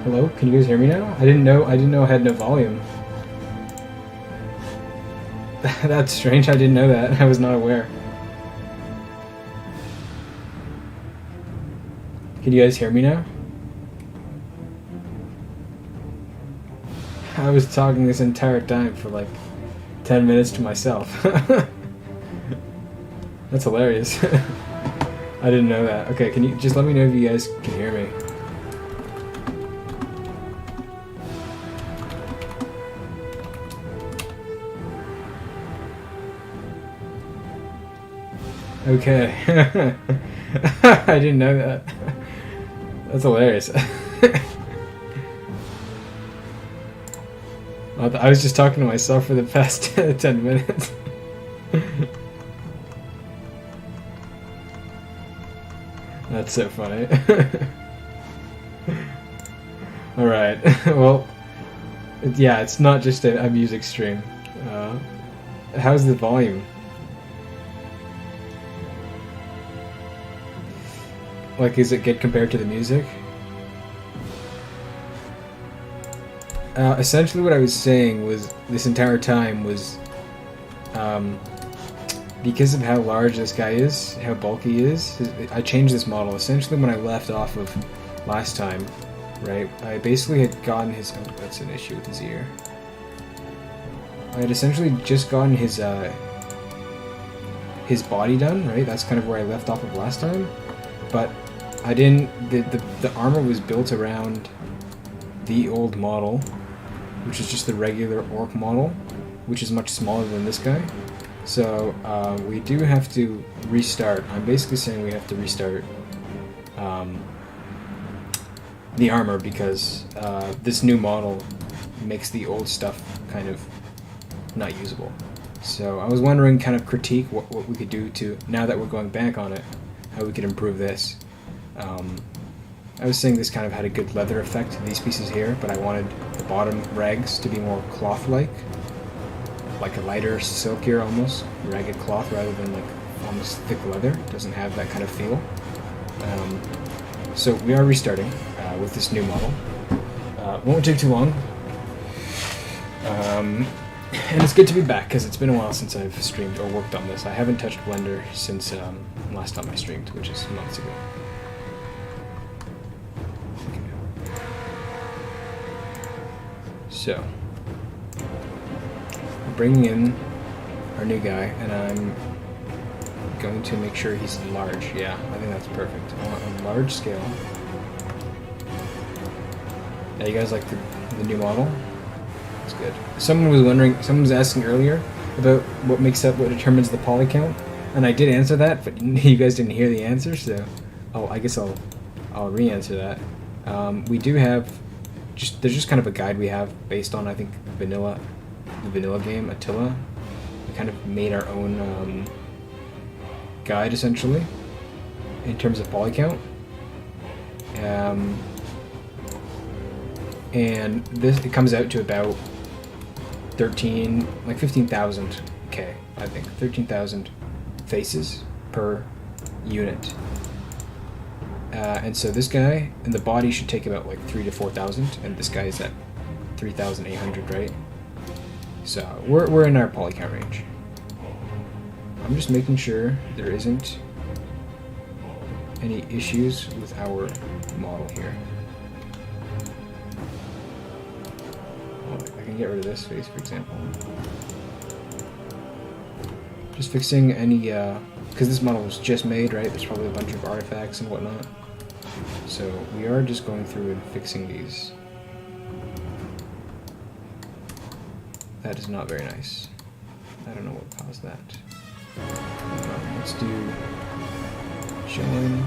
Hello? Can you guys hear me now? I didn't know I had no volume. That's strange. I didn't know that. I was not aware. Can you guys hear me now? I was talking this entire time for like 10 minutes to myself. That's hilarious. I didn't know that. Okay, can you just let me know if you guys can hear me? Okay. I didn't know that. That's hilarious. I was just talking to myself for the past 10 minutes. That's so funny. Alright, well, yeah, it's not just a music stream. How's the volume? Like, is it good compared to the music? Essentially what I was saying was, this entire time was, because of how large this guy is, how bulky he is, I changed this model. Essentially when I left off of last time, right, I basically had gotten his, oh, that's an issue with his ear. I had essentially just gotten his body done, right, that's kind of where I left off of last time, but I didn't, the armor was built around the old model, which is just the regular orc model, which is much smaller than this guy. So we do have to restart. I'm basically saying we have to restart the armor because this new model makes the old stuff kind of not usable. So I was wondering, kind of critique what we could do to, now that we're going back on it, how we could improve this. I was saying this kind of had a good leather effect to these pieces here, but I wanted the bottom rags to be more cloth-like a lighter, silkier almost, ragged cloth rather than like almost thick leather. It doesn't have that kind of feel. So we are restarting with this new model. Won't take too long. And it's good to be back because it's been a while since I've streamed or worked on this. I haven't touched Blender since last time I streamed, which is months ago. So, we're bringing in our new guy, and I'm going to make sure he's large. Yeah, I think that's perfect. I want a large scale. Yeah, you guys like the new model? That's good. Someone was asking earlier about what determines the poly count, and I did answer that, but you guys didn't hear the answer, so I guess I'll re-answer that. We do have there's just kind of a guide we have based on, I think, the vanilla game Attila. We kind of made our own guide essentially in terms of poly count. And it comes out to about 15,000 K, I think, 13,000 faces per unit. And so this guy and the body should take about like 3,000 to 4,000, and this guy is at 3,800, right? So we're in our poly count range. I'm just making sure there isn't any issues with our model here. I can get rid of this face, for example. Just fixing any, because this model was just made, right? There's probably a bunch of artifacts and whatnot. So we are just going through and fixing these. That is not very nice. I don't know what caused that. Let's do join.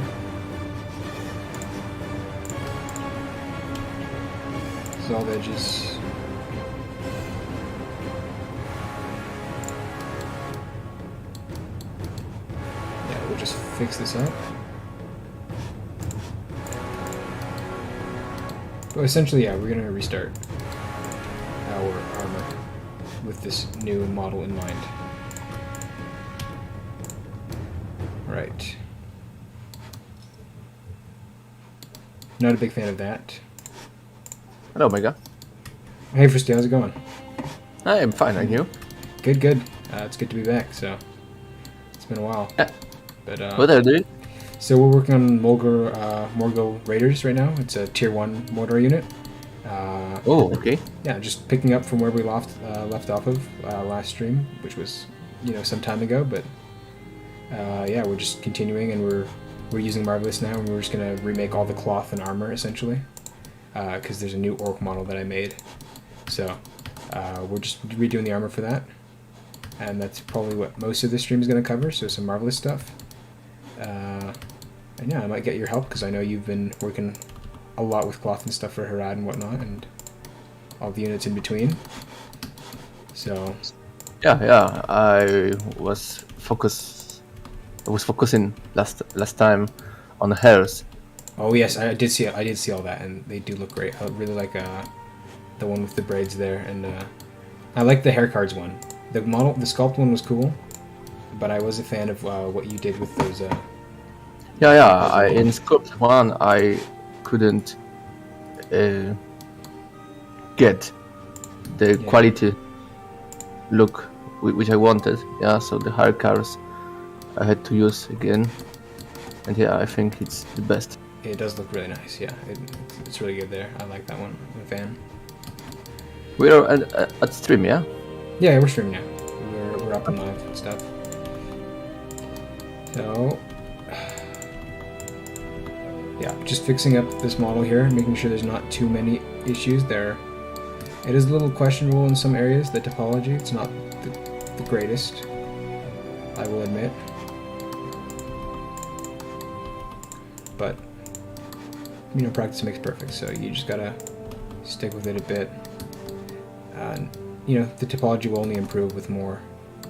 Dissolve edges. Yeah, we'll just fix this up. But essentially, yeah, we're going to restart our armor with this new model in mind. Right. Not a big fan of that. Hello, Mega. Hey, Fristy, how's it going? I am fine, and you? Good, good. It's good to be back, so it's been a while. Yeah. But What are you doing? So we're working on Morgul Raiders right now. It's a tier 1 Mordor unit. Oh, okay. Yeah, just picking up from where we left off of last stream, which was some time ago. But yeah, we're just continuing, and we're using Marvelous now, and we're just gonna remake all the cloth and armor essentially, because there's a new orc model that I made. So we're just redoing the armor for that, and that's probably what most of the stream is gonna cover. So some Marvelous stuff. And yeah, I might get your help because I know you've been working a lot with cloth and stuff for Harad and whatnot, and all the units in between. So Yeah. I was focusing last time on the hairs. oh yes, I did see all that, and they do look great. I really like the one with the braids there, and I like the hair cards one. The sculpt one was cool, but I was a fan of what you did with those. Yeah. In Sculpt 1, I couldn't get the quality look which I wanted. Yeah, so the hair cars I had to use again, and yeah, I think it's the best. It does look really nice. Yeah, it's really good there. I like that one. I'm a fan. We're at stream, yeah. Yeah, we're streaming now. We're up and live and stuff. So yeah, just fixing up this model here, making sure there's not too many issues there. It is a little questionable in some areas, the topology. It's not the greatest, I will admit. But, practice makes perfect, so you just gotta stick with it a bit. The topology will only improve with more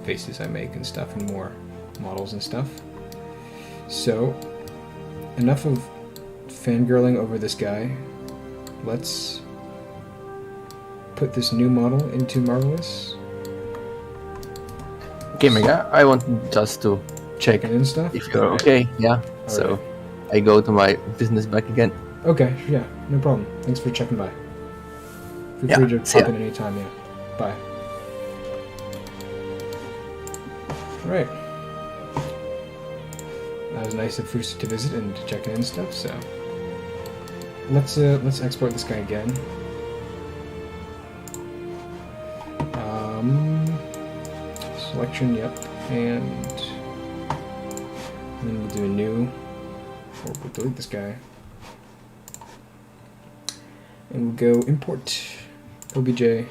faces I make and stuff, and more models and stuff. So, enough of fangirling over this guy. Let's put this new model into Marvelous. Okay, Mega, I want just to check and stuff. If you're okay, yeah. All so right. I go to my business back again. Okay, yeah, no problem. Thanks for checking by. Feel free to pop in anytime, yeah. Bye. Alright. That was nice of Fusty to visit and to check in and stuff, so let's export this guy again. Selection, yep, and then we'll do a new, or we'll delete this guy, and we'll go import OBJ,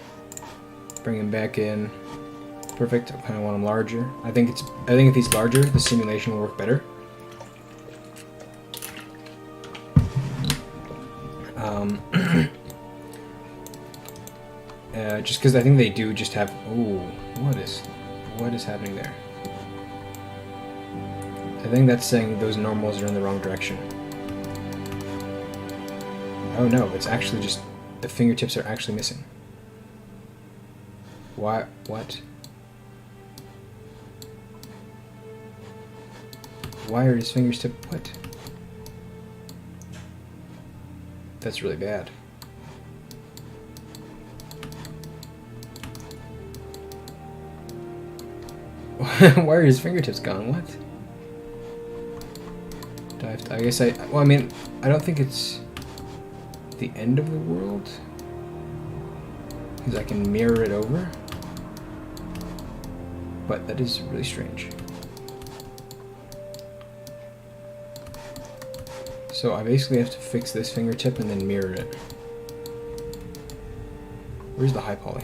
bring him back in. Perfect. I kind of want him larger. I think if he's larger, the simulation will work better. Just because I think they do just have. Oh, what is happening there? I think that's saying those normals are in the wrong direction. Oh no, it's actually just the fingertips are actually missing. Why? What? Why are his fingers tipped? What? That's really bad. Why are his fingertips gone? What? Do I have to, I guess well, I mean, I don't think it's the end of the world, because I can mirror it over, but that is really strange. So I basically have to fix this fingertip and then mirror it. Where's the high poly?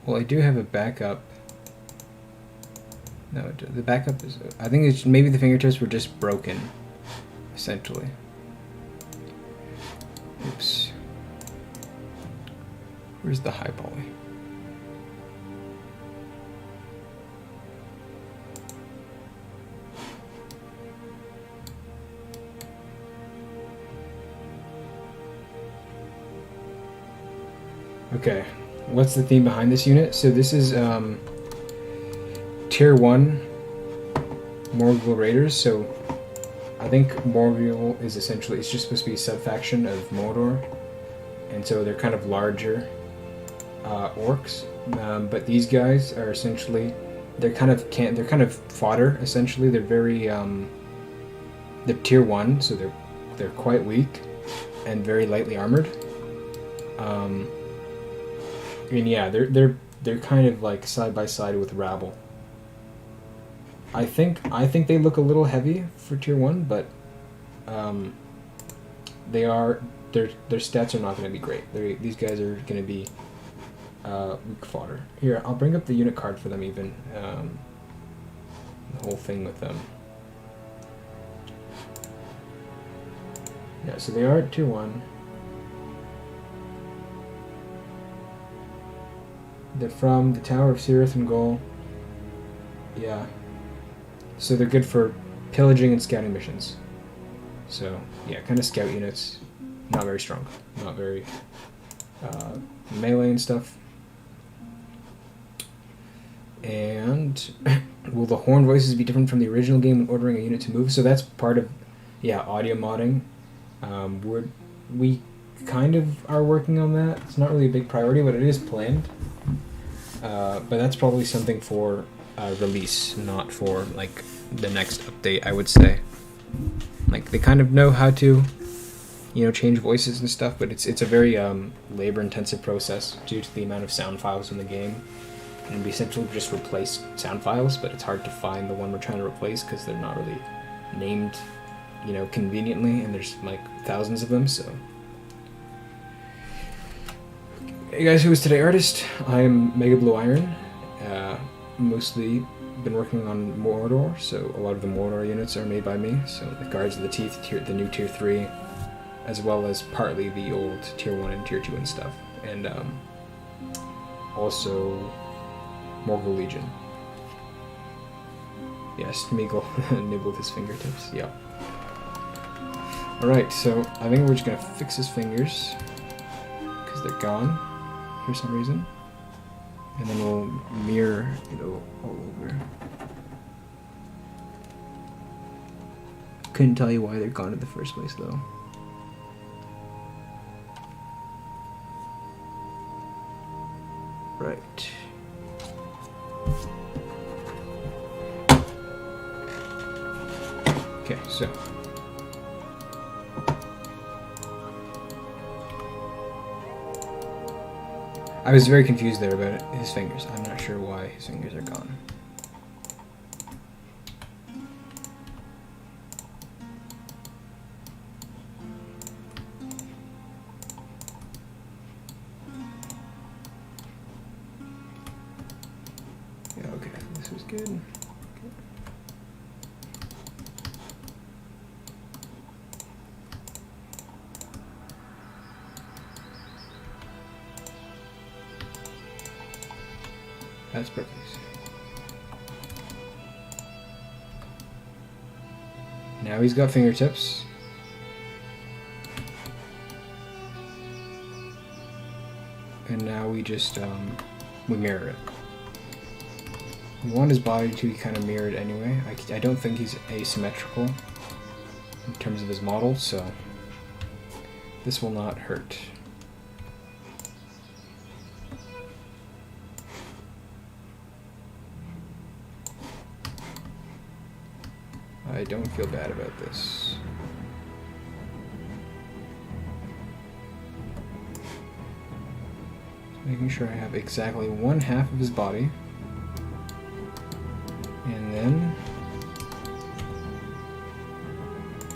Well, I do have a backup. No, the backup is... I think it's maybe the fingertips were just broken, essentially. Oops. Where's the high poly? Okay, what's the theme behind this unit? So this is tier 1 Morgul raiders, so I think Morgul is essentially, it's just supposed to be a sub-faction of Mordor, and so they're kind of larger orcs, but these guys are essentially, they're kind of fodder, essentially. They're very, they're tier 1, so they're quite weak and very lightly armored. And yeah, they're kind of like side by side with Rabble. I think they look a little heavy for tier 1, but their stats are not going to be great. These guys are going to be weak fodder. Here, I'll bring up the unit card for them even. The whole thing with them. Yeah, so they are at tier 1. They're from the Tower of Cirith and Gaul. Yeah. So they're good for pillaging and scouting missions. So, yeah, kind of scout units. Not very strong. Not very melee and stuff. And will the horn voices be different from the original game when ordering a unit to move? So that's part of, yeah, audio modding. We kind of are working on that. It's not really a big priority, but it is planned. But that's probably something for release, not for like the next update, I would say. Like they kind of know how to, change voices and stuff, but it's a very labor-intensive process due to the amount of sound files in the game. And we essentially just replace sound files, but it's hard to find the one we're trying to replace because they're not really named, conveniently, and there's like thousands of them. So, hey guys, who is today artist? I am Mega Blue Iron. Mostly been working on Mordor, so a lot of the Mordor units are made by me. So the Guards of the Teeth, the new tier 3, as well as partly the old tier 1 and tier 2 and stuff, and also Morgul Legion. Yes, Meagle nibbled his fingertips. Yeah. Alright, so I think we're just gonna fix his fingers because they're gone for some reason. And then we'll mirror it all over. Couldn't tell you why they're gone in the first place though. Right. Okay, so I was very confused there about his fingers. I'm not sure why his fingers are gone. Yeah, okay, this is good. Okay. That's perfect. Now he's got fingertips. And now we just, we mirror it. We want his body to be kind of mirrored anyway. I don't think he's asymmetrical in terms of his model, so this will not hurt. I don't feel bad about this. Just making sure I have exactly 1/2 of his body. And then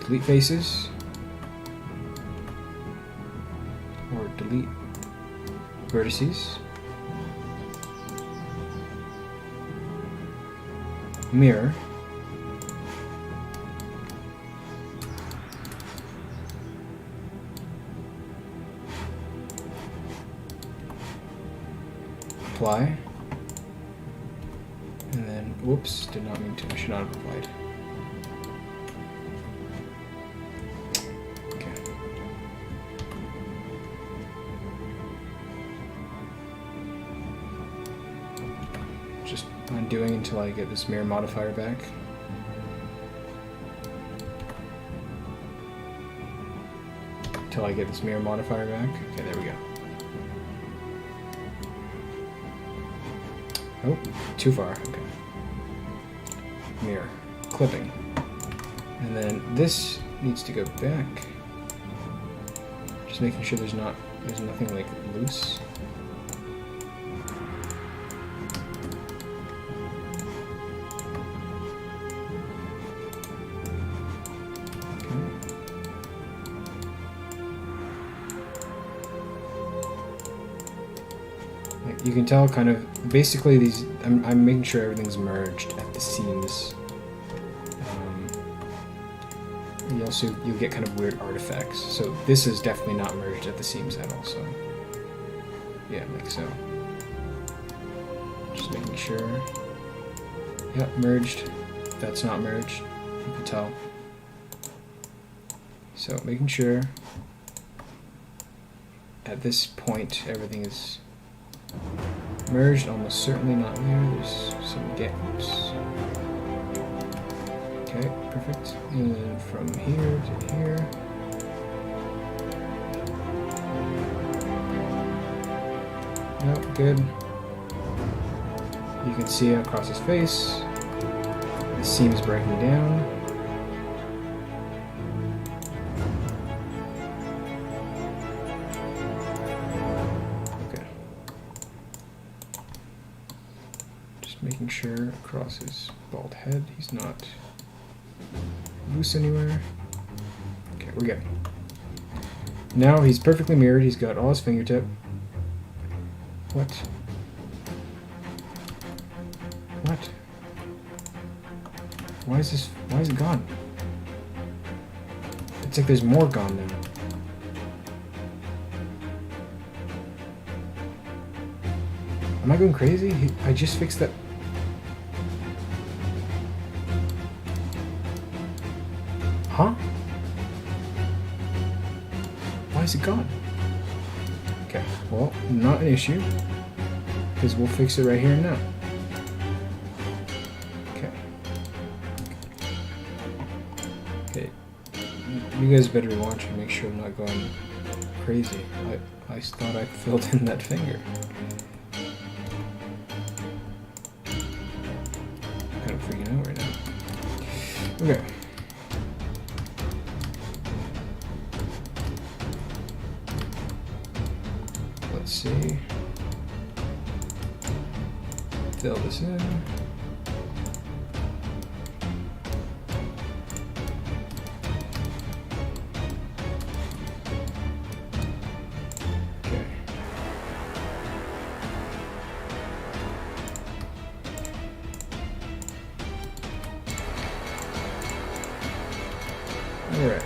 delete faces. Or delete vertices. Mirror. Apply, and then, whoops, did not mean to, I should not have applied. Okay. just undoing until I get this mirror modifier back. Until I get this mirror modifier back. Okay, there we go. Oh, too far. Okay. Mirror. Clipping. And then this needs to go back. Just making sure there's nothing like loose. You can tell kind of, basically these, I'm making sure everything's merged at the seams. You'll get kind of weird artifacts. So this is definitely not merged at the seams at all, so yeah, like so. Just making sure. Yep, merged. That's not merged, you can tell. So making sure at this point everything is merged, almost certainly not there. There's some gaps. Okay, perfect. And then from here to here. Nope, good. You can see across his face, the seam's breaking down. Okay. Just making sure across his bald head he's not loose anywhere. Okay, we're good. Now he's perfectly mirrored. He's got all his fingertip. What? What? Why is it gone? It's like there's more gone now. Am I going crazy? I just fixed that. Huh? Why is it gone? Okay, well, not an issue, because we'll fix it right here and now. Okay. Okay, you guys better be watching, make sure I'm not going crazy. I thought I filled in that finger. I'm kind of freaking out right now. Okay. Let's see. Fill this in. Okay. All right.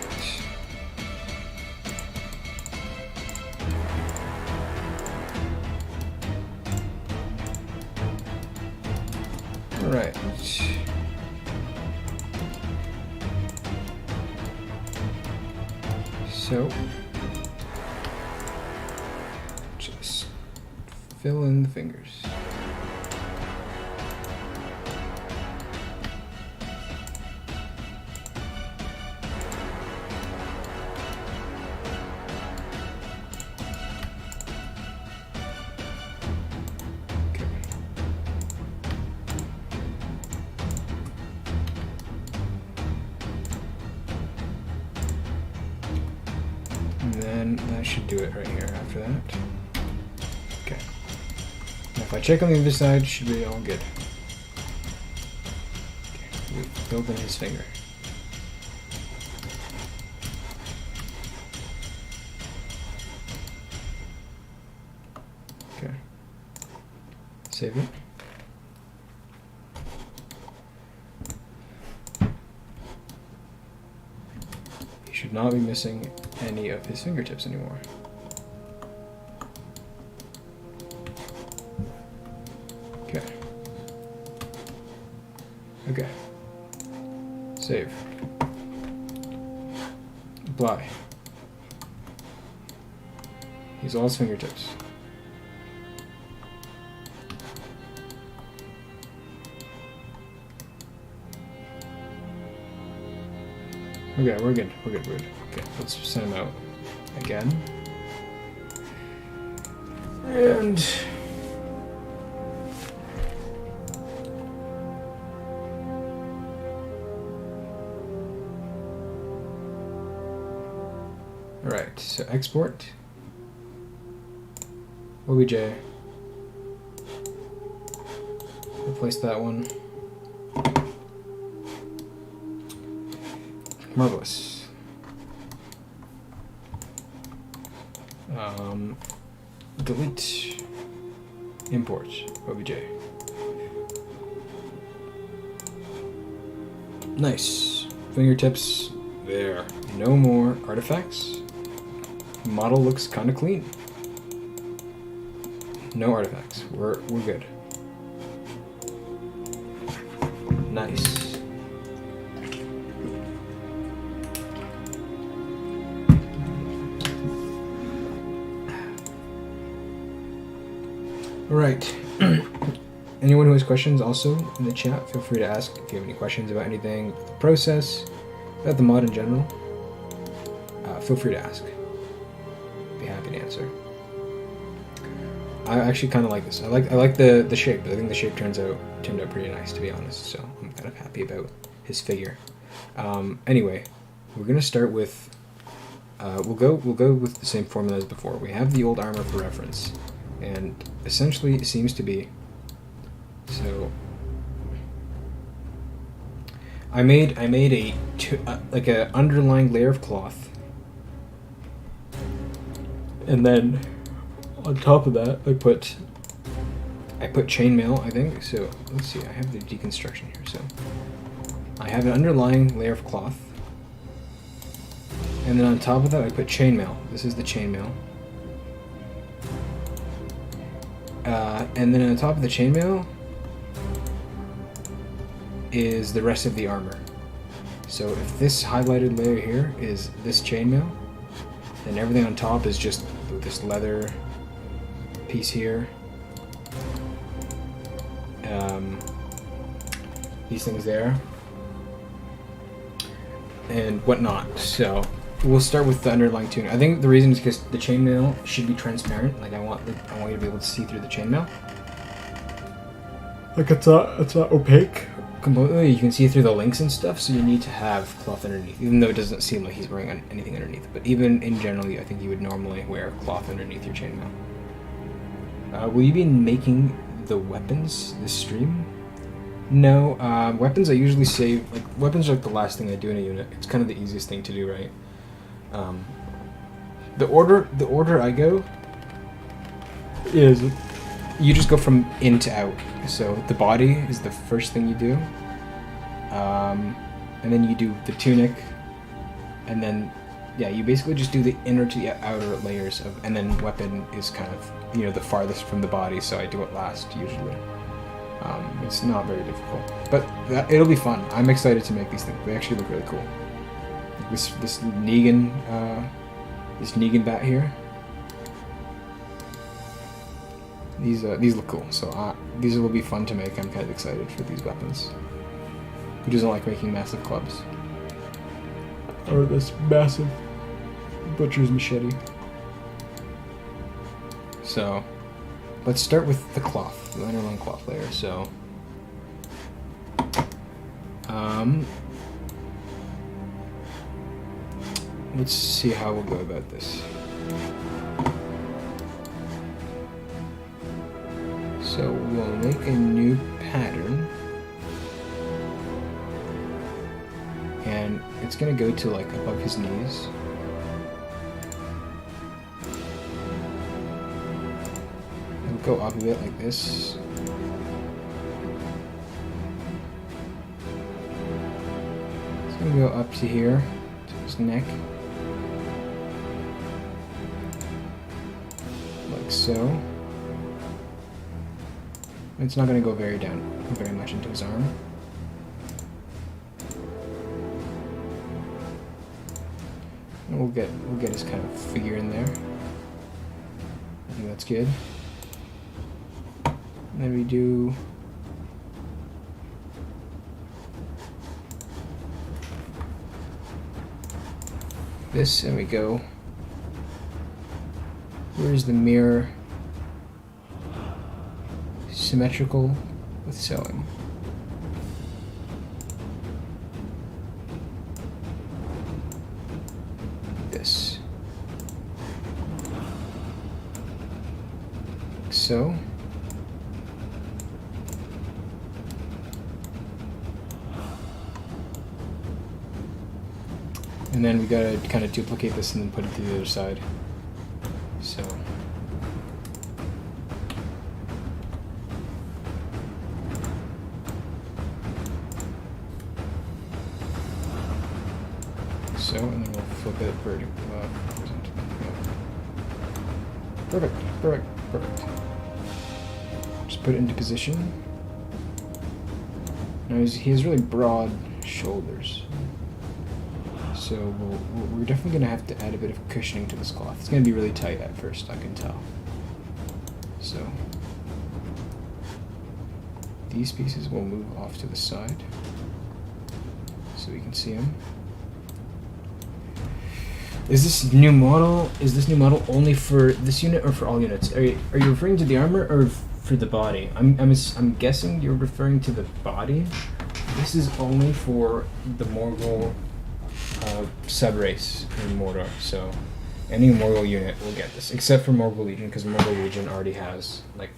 Right. So, just fill in the fingers. And then that should do it right here after that. Okay. Now if I check on the other side, should be all good. Okay, we filled in his finger. Okay. Save it. He should not be missing any of his fingertips anymore. Okay. Okay. Save. Apply. He's all his fingertips. Okay, we're good. We're good. We're good. Okay, let's send him out again. And all right. So export. OBJ. Replace that one. Marvelous. Delete. Import. OBJ. Nice. Fingertips. There. No more artifacts. Model looks kind of clean. No artifacts. We're good. Nice. All right. Anyone who has questions also in the chat, feel free to ask if you have any questions about anything, about the process, about the mod in general. Feel free to ask. Be happy to answer. I actually kind of like this. I like the shape. I think the shape turned out pretty nice, to be honest. So I'm kind of happy about his figure. Anyway, we're gonna start with. We'll go with the same formula as before. We have the old armor for reference, and essentially it seems to be. So I made like a underlying layer of cloth, and then on top of that I put chainmail, I think. So let's see, I have the deconstruction here. So I have an underlying layer of cloth, and then on top of that I put chainmail. This is the chainmail. And then on top of the chainmail is the rest of the armor. So if this highlighted layer here is this chainmail, then everything on top is just this leather piece here. These things there. And whatnot. So we'll start with the underlying tune. I think the reason is because the chainmail should be transparent. Like I want you to be able to see through the chainmail. Like it's not opaque completely. You can see through the links and stuff. So you need to have cloth underneath, even though it doesn't seem like he's wearing anything underneath. But even in general, I think you would normally wear cloth underneath your chainmail. Will you be making the weapons this stream? No, weapons I usually save. Like weapons are like the last thing I do in a unit. It's kind of the easiest thing to do, right? The order I go is you just go from in to out. So the body is the first thing you do, and then you do the tunic, and then yeah, you basically just do the inner to the outer layers of, and then weapon is kind of the farthest from the body. So I do it last usually. It's not very difficult, but it'll be fun. I'm excited to make these things. They actually look really cool. This Negan bat here. These look cool. So these will be fun to make. I'm kind of excited for these weapons. Who doesn't like making massive clubs? Or this massive butcher's machete. So let's start with the cloth, the underlying cloth layer. So let's see how we'll go about this. So we'll make a new pattern, and it's gonna go to like above his knees. It'll go up a bit like this. It's gonna go up to here, to his neck. Like so. It's not going to go very much into his arm. And we'll get his kind of figure in there. I think that's good. And then we do this and we go. Where's the mirror? Symmetrical with sewing. This. Like so. And then we gotta kind of duplicate this and then put it to the other side. So. So, and then we'll flip it horizontally. Perfect, perfect, perfect. Just put it into position. Now he has really broad shoulders. So we're definitely going to have to add a bit of cushioning to this cloth. It's going to be really tight at first, I can tell. So these pieces will move off to the side so we can see them. Is this new model only for this unit or for all units? Are you referring to the armor or for the body? I'm guessing you're referring to the body. This is only for the Morgul sub-race in Mordor, so any Morgul unit will get this, except for Morgul Legion, because Morgul Legion already has, like,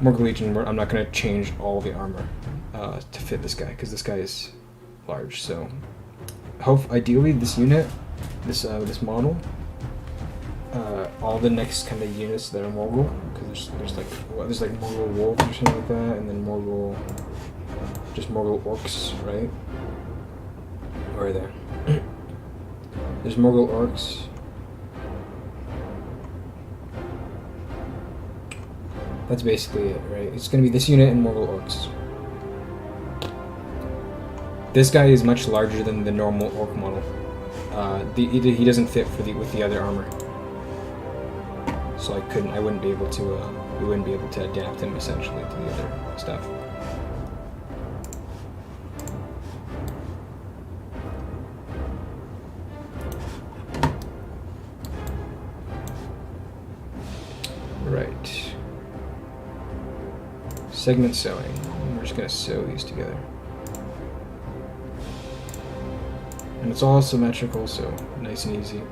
Morgul Legion, I'm not going to change all the armor to fit this guy, because this guy is large, so ideally this unit, this model, all the next kind of units that are Morgul, because there's like Morgul Wolves or something like that, and then just Morgul Orcs, right? Where are they? There's Morgul Orcs. That's basically it, right? It's going to be this unit and Morgul Orcs. This guy is much larger than the normal Orc model. He doesn't fit with the other armor. So we wouldn't be able to adapt him essentially to the other stuff. Right. Segment sewing. We're just going to sew these together. And it's all symmetrical, so nice and easy.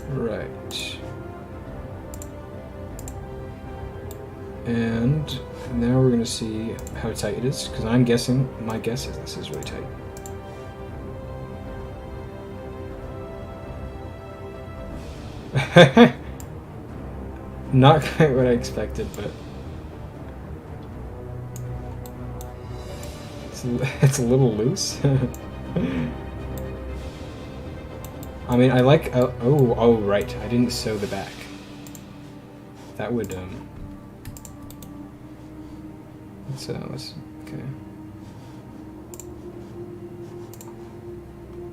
Right. And now we're going to see how tight it is, because my guess is this is really tight. Not quite what I expected, but it's a little loose. I mean, I like, oh, right, I didn't sew the back. That would, let's, okay.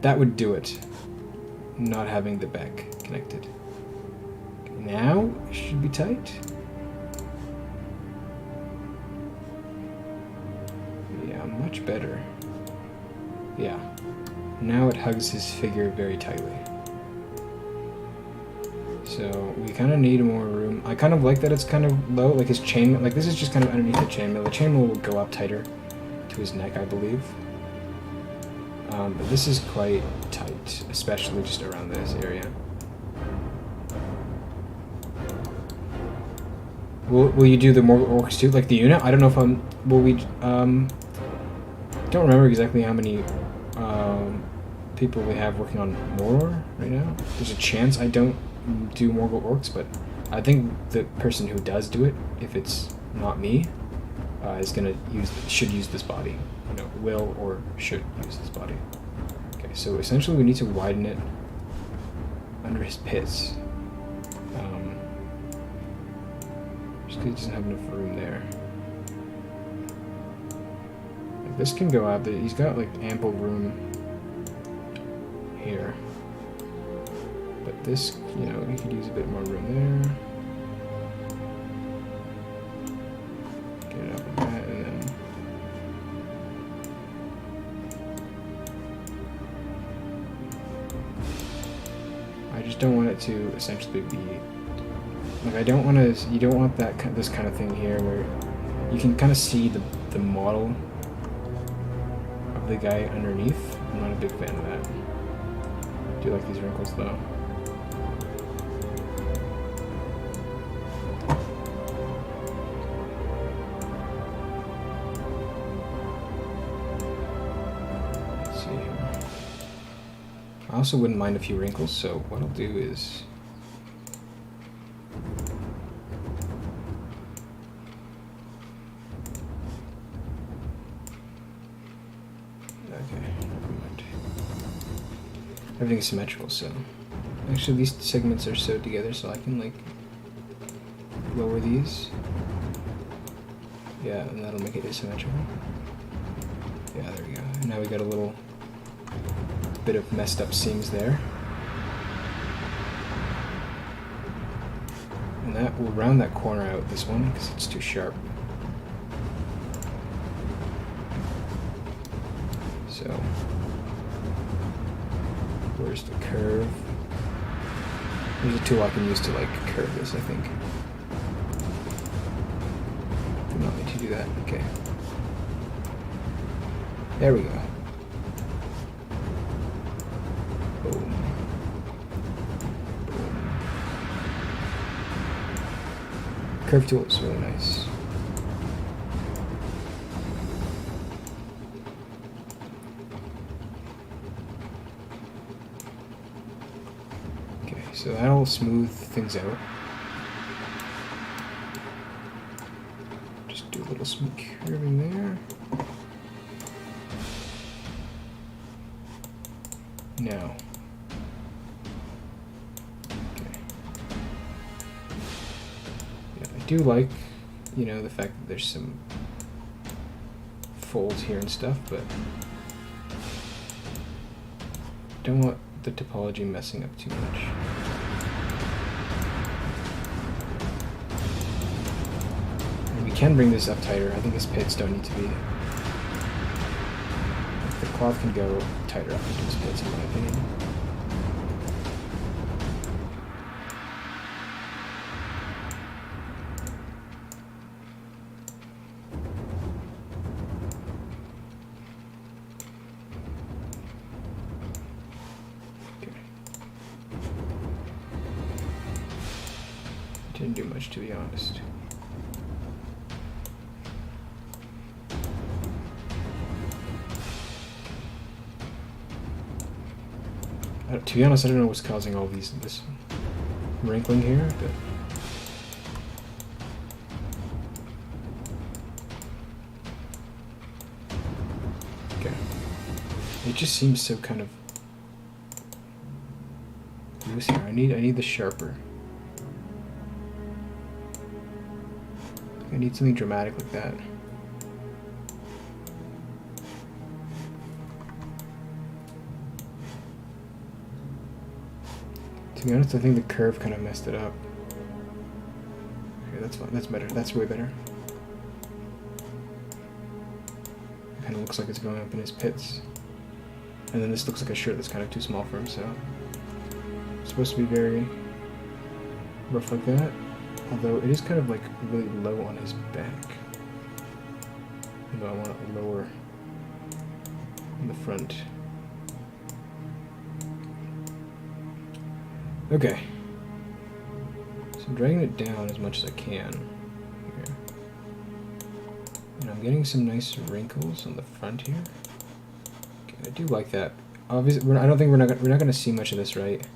That would do it, not having the back connected. Okay, now, it should be tight. Yeah, much better. Yeah. Now it hugs his figure very tightly. So we kind of need more room. I kind of like that it's kind of low, like his chain, like this is just kind of underneath the chainmail. The chainmail will go up tighter to his neck, I believe. But this is quite tight, especially just around this area. Will you do the Morgul Orcs too, like the unit? I don't know if don't remember exactly how many people we have working on Mordor right now. There's a chance I don't do Morgul Orcs, but I think the person who does do it, if it's not me, should use this body. You know, will or should use this body. Okay, so essentially we need to widen it under his pits. Just because he doesn't have enough room there. Like, this can go out, but he's got like ample room here. But this, you know, we could use a bit more room there. Get it up like that, and then I just don't want it to essentially be like, I don't want to. You don't want that this kind of thing here where you can kind of see the model of the guy underneath. I'm not a big fan of that. I do like these wrinkles though. Let's see here. I also wouldn't mind a few wrinkles, so what I'll do is everything's symmetrical, so actually these segments are sewed together, so I can like lower these. Yeah, and that'll make it asymmetrical. Yeah, there we go. And now we got a little bit of messed up seams there. And that will round that corner out, this one, because it's too sharp. So where's the curve? There's a tool I can use to like curve this, I think. Do not need to do that. Okay. There we go. Boom. Boom. Curve tool is really nice. So that'll smooth things out. Just do a little smooth curving there. Now. Okay. Yeah, I do like, you know, the fact that there's some folds here and stuff, but don't want the topology messing up too much. We can bring this up tighter. I think his pits don't need to be. The cloth can go tighter up into his pits, in my opinion. Okay. Didn't do much, to be honest. To be honest, I don't know what's causing all this wrinkling here, but okay. It just seems so kind of loose here. I need the sharper. I need something dramatic like that. To be honest, I think the curve kind of messed it up. Okay, that's fine. That's better. That's way better. It kind of looks like it's going up in his pits. And then this looks like a shirt that's kind of too small for him, so it's supposed to be very rough like that. Although it is kind of like really low on his back. Although I want it lower in the front. Okay, so I'm dragging it down as much as I can here. And I'm getting some nice wrinkles on the front here. Okay, I do like that. Obviously, I don't think we're not going to see much of this, right?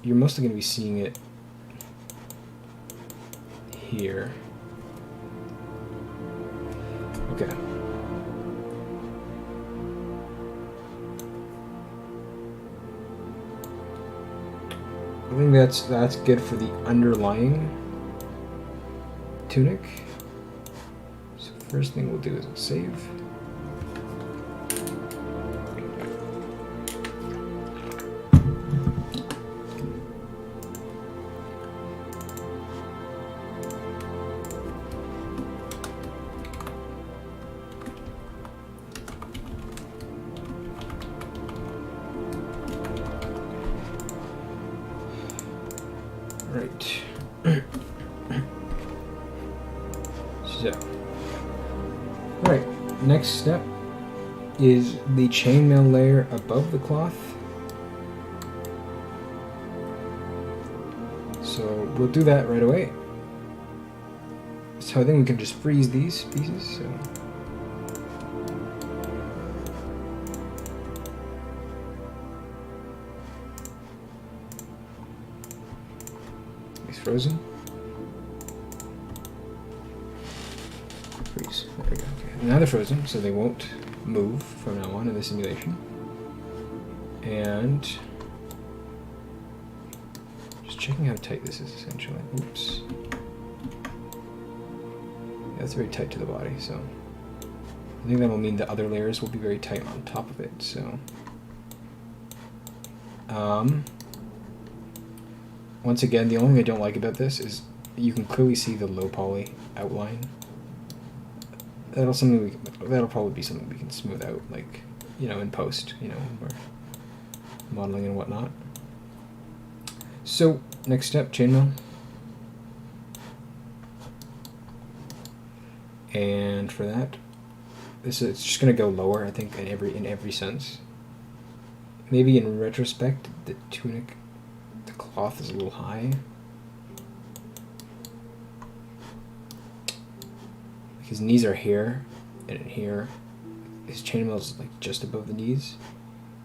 You're mostly going to be seeing it here. Okay. I think that's good for the underlying tunic. So first thing we'll do is we'll save. Alright, next step is the chainmail layer above the cloth. So we'll do that right away. So I think we can just freeze these pieces. So he's frozen. Freeze. There we go. Okay. Now they're frozen, so they won't move from now on in the simulation. And just checking how tight this is essentially. Oops. Yeah, it's very tight to the body, so I think that will mean the other layers will be very tight on top of it. So once again, the only thing I don't like about this is you can clearly see the low poly outline. That'll probably be something we can smooth out, like, you know, in post, you know, when we're modeling and whatnot. So next step, chainmail, and for that, it's just gonna go lower, I think, in every sense. Maybe in retrospect, the tunic, the cloth is a little high. His knees are here, and in here, his chainmail is like just above the knees.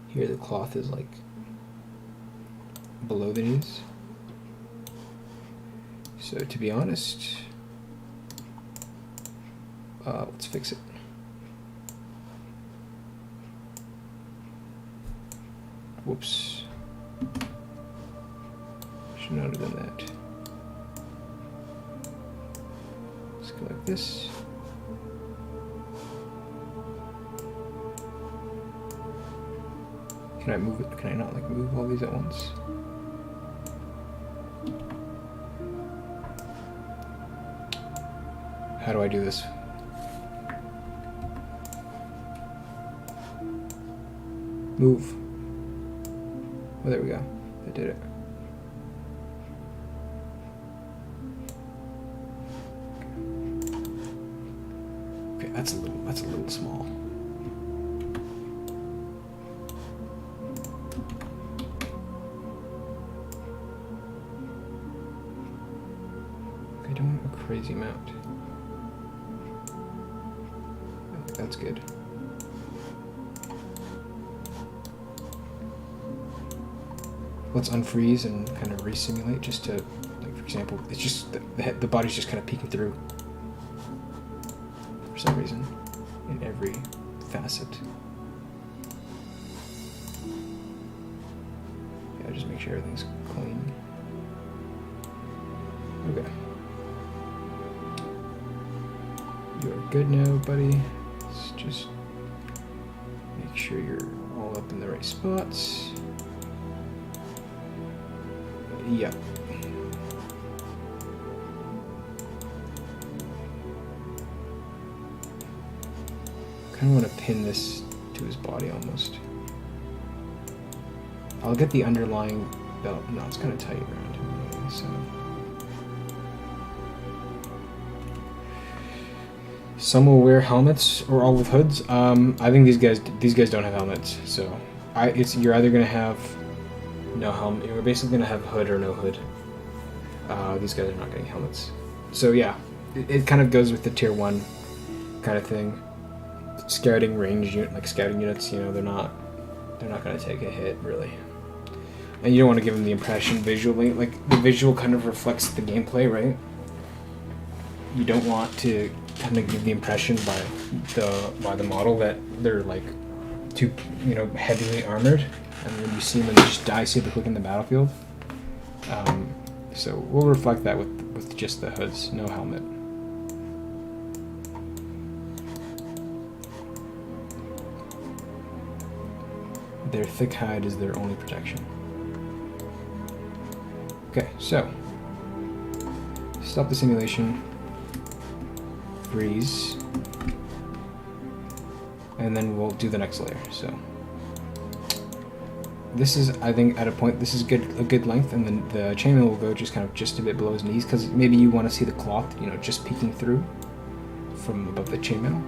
Here, the cloth is like below the knees. So to be honest, let's fix it. Whoops. Should not have done that. Let's go like this. Can I move it? Can I not like move all these at once? How do I do this? Move. Oh, there we go. I did it. Okay, that's a little small. I don't want a crazy amount. I think that's good. Let's unfreeze and kind of resimulate just to, like, for example, it's just the body's just kind of peeking through for some reason in every facet. Yeah, just make sure everything's clean. Okay. You're good now, buddy. Let's just make sure you're all up in the right spots. Yep. Kind of want to pin this to his body almost. I'll get the underlying belt. No, it's kind of tight around him anyway, so. Some will wear helmets or all with hoods. I think these guys don't have helmets, so you're either gonna have no helmet. You're basically gonna have hood or no hood. These guys are not getting helmets. So yeah, it kind of goes with the tier 1 kind of thing. Scouting range unit, like scouting units, you know, they're not gonna take a hit really. And you don't want to give them the impression visually, like the visual kind of reflects the gameplay, right? You don't want to kind of give the impression by the model that they're like too, you know, heavily armored, and when you see them, they just die super quick in the battlefield. So we'll reflect that with just the hoods, no helmet. Their thick hide is their only protection. Okay, so stop the simulation, freeze, and then we'll do the next layer. So this is, I think, at a point, this is a good length, and then the chainmail will go just a bit below his knees, because maybe you want to see the cloth, you know, just peeking through from above the chainmail.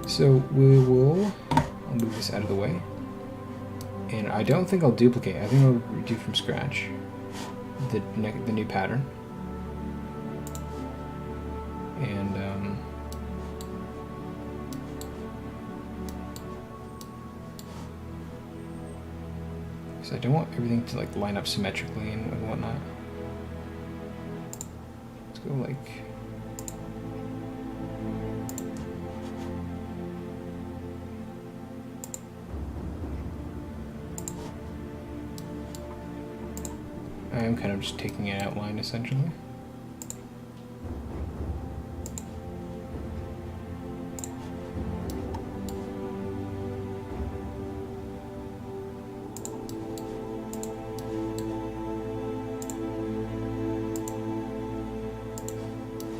So I'll move this out of the way. And I don't think I'll duplicate. I think I'll redo from scratch the new pattern. And because I don't want everything to like line up symmetrically and whatnot. Let's go like. I am kind of just taking an outline essentially.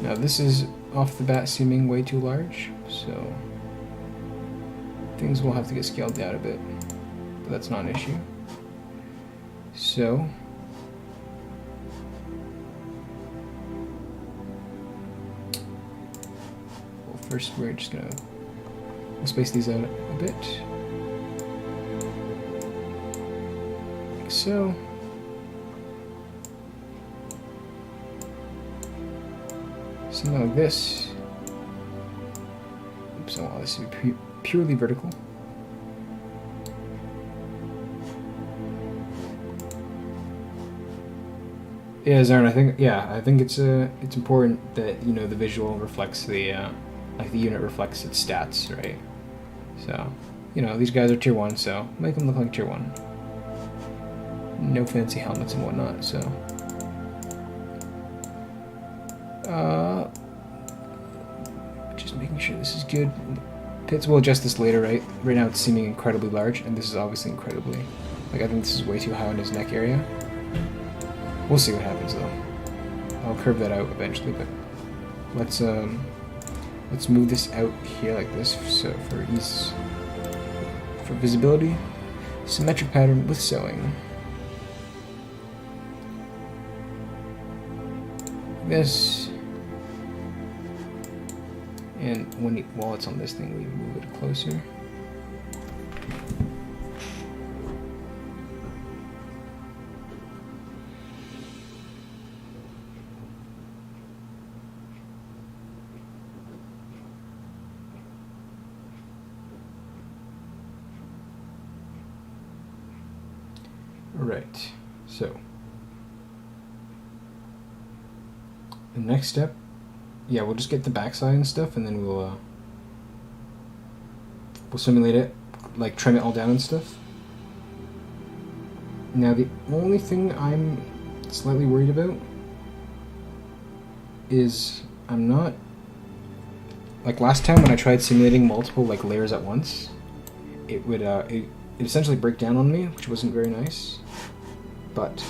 Now this is off the bat seeming way too large, so things will have to get scaled down a bit, but that's not an issue. So first, we're just gonna space these out a bit, like so. Something like this. Oops, I want this to be purely vertical. Yeah, Zarn, I think it's important that the visual reflects the like the unit reflects its stats, right? So, these guys are tier 1, so make them look like tier 1. No fancy helmets and whatnot, so. Just making sure this is good. Pits, we'll adjust this later, right? Right now it's seeming incredibly large, and this is obviously incredibly, like I think this is way too high on his neck area. We'll see what happens though. I'll curve that out eventually, but let's move this out here like this, so for ease, for visibility, symmetric pattern with sewing. This, and while it's on this thing, we move it closer. Right, so the next step, yeah, we'll just get the backside and stuff, and then we'll simulate it, like trim it all down and stuff. Now the only thing I'm slightly worried about is I'm not, like last time when I tried simulating multiple like layers at once, it would it essentially break down on me, which wasn't very nice. But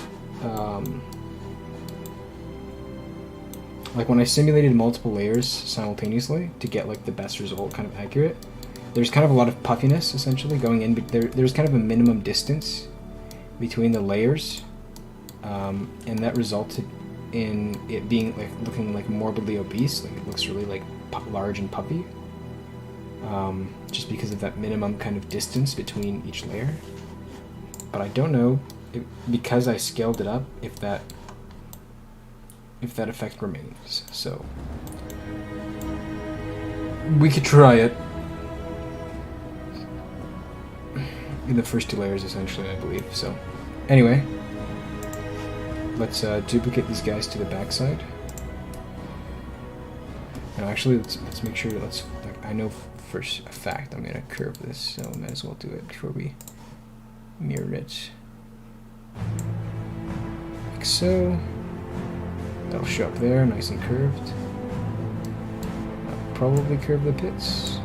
like when I simulated multiple layers simultaneously to get like the best result, kind of accurate, there's kind of a lot of puffiness essentially going in, but there's kind of a minimum distance between the layers, and that resulted in it being like looking like morbidly obese. Like it looks really like large and puffy, just because of that minimum kind of distance between each layer. But I don't know because I scaled it up if that effect remains. So we could try it in the first 2 layers essentially, I believe. So anyway, let's duplicate these guys to the backside. Now actually let's make sure like I know for a fact I'm gonna curve this, so might as well do it before we mirror it. Like so. That'll show up there, nice and curved. I'll probably curve the pits.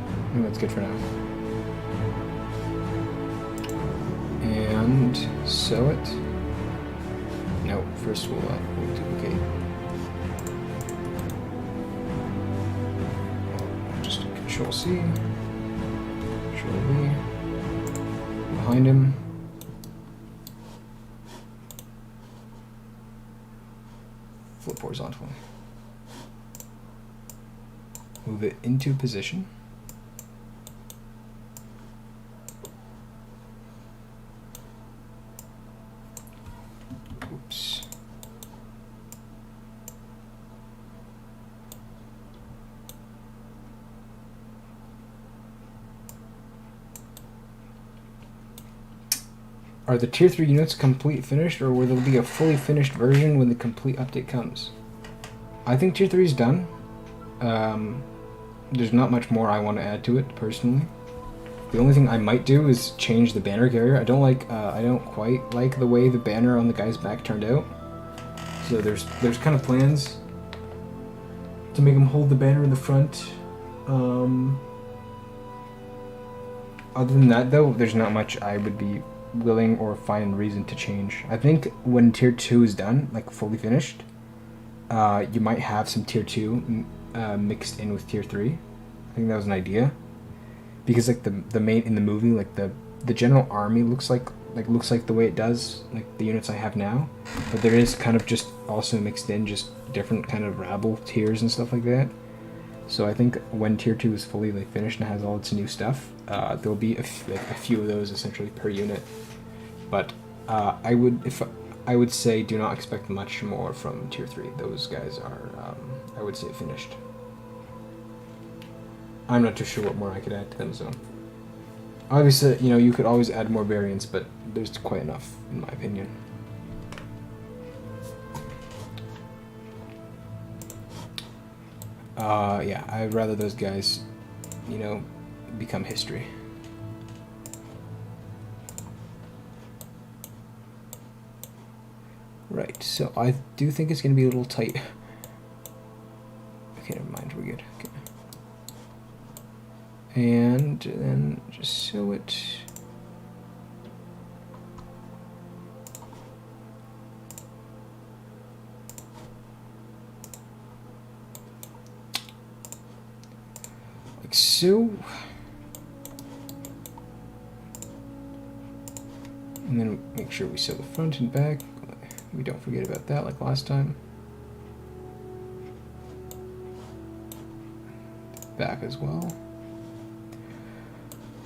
I think that's good for now. And sew it. No, first we'll duplicate. Just Control C, Control V. Behind him. Flip horizontally. Move it into position. Oops. Are the tier 3 units complete finished, or will there be a fully finished version when the complete update comes? I think tier 3 is done. There's not much more I want to add to it, personally. The only thing I might do is change the banner carrier. I don't quite like the way the banner on the guy's back turned out. So there's kind of plans to make him hold the banner in the front. Other than that, though, there's not much I would be willing or find reason to change. I think when tier 2 is done, like fully finished, you might have some tier 2 mixed in with tier 3. I think that was an idea, because like the main in the movie, like the general army looks like the way it does, like the units I have now, but there is kind of just also mixed in just different kind of rabble tiers and stuff like that. So I think when tier 2 is fully like finished and has all its new stuff, there'll be a few of those essentially per unit. But I would say do not expect much more from tier 3. Those guys are I would say finished. I'm not too sure what more I could add to them, so obviously, you know, you could always add more variants, but there's quite enough in my opinion. Yeah, I'd rather those guys, you know, become history. Right, so I do think it's going to be a little tight. Okay, never mind, we're good. Okay. And then just sew it. Like so. And then make sure we sew the front and back. We don't forget about that like last time. Back as well.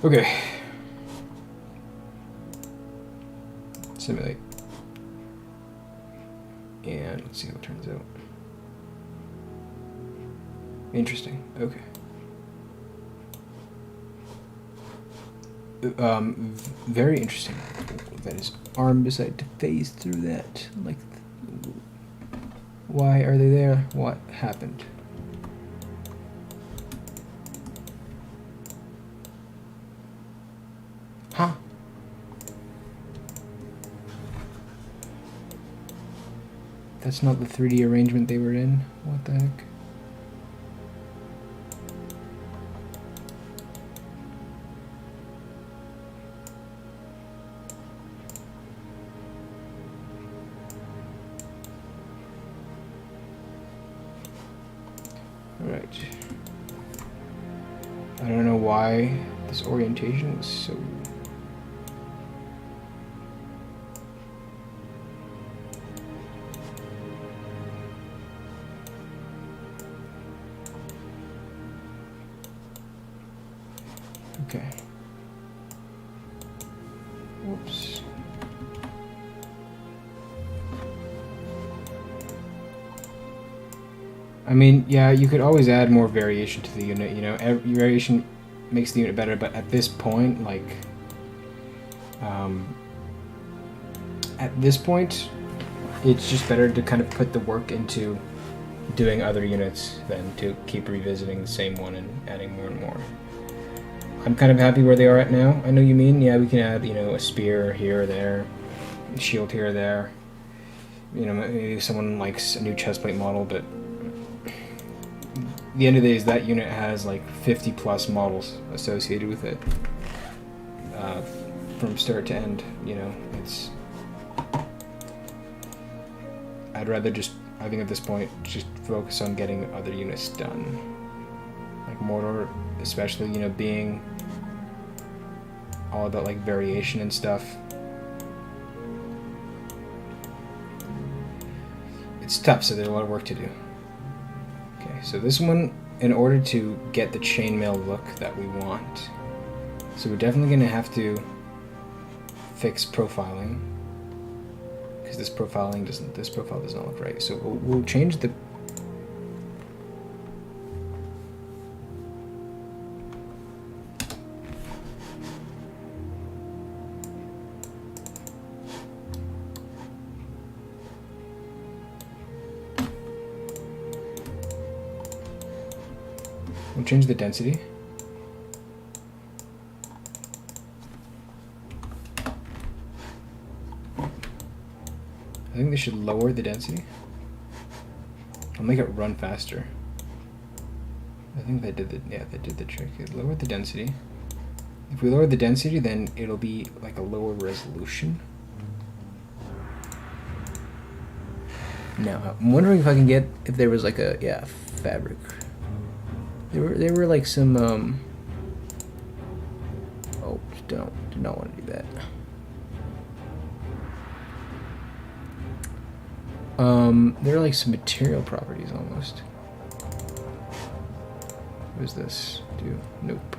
Okay. Simulate. And let's see how it turns out. Interesting. Okay. Very interesting. That his arm decided to phase through that. Like, why are they there? What happened? Huh? That's not the 3D arrangement they were in. What the heck? Right. I don't know why this orientation was so... Okay. Whoops. I mean, yeah, you could always add more variation to the unit, you know, every variation makes the unit better, but at this point, like, at this point, it's just better to kind of put the work into doing other units than to keep revisiting the same one and adding more and more. I'm kind of happy where they are at now. I know you mean, yeah, we can add, you know, a spear here or there, a shield here or there. You know, maybe someone likes a new chestplate model, but the end of the day is that unit has like 50 plus models associated with it from start to end. You know, it's... I'd rather just, I think at this point, just focus on getting other units done. Like Mordor, especially, you know, being all about like variation and stuff. It's tough, so there's a lot of work to do. Okay, so this one in order to get the chainmail look that we want, so we're definitely going to have to fix profiling, because this profile does not look right. So we'll change the density. I think they should lower the density. I'll make it run faster. I think they did the trick. It lowered the density. If we lower the density, then it'll be like a lower resolution. Now, I'm wondering if I can get, if there was like a, fabric. There were like some, oh, do not want to do that. There are like some material properties almost. What does this do? Nope.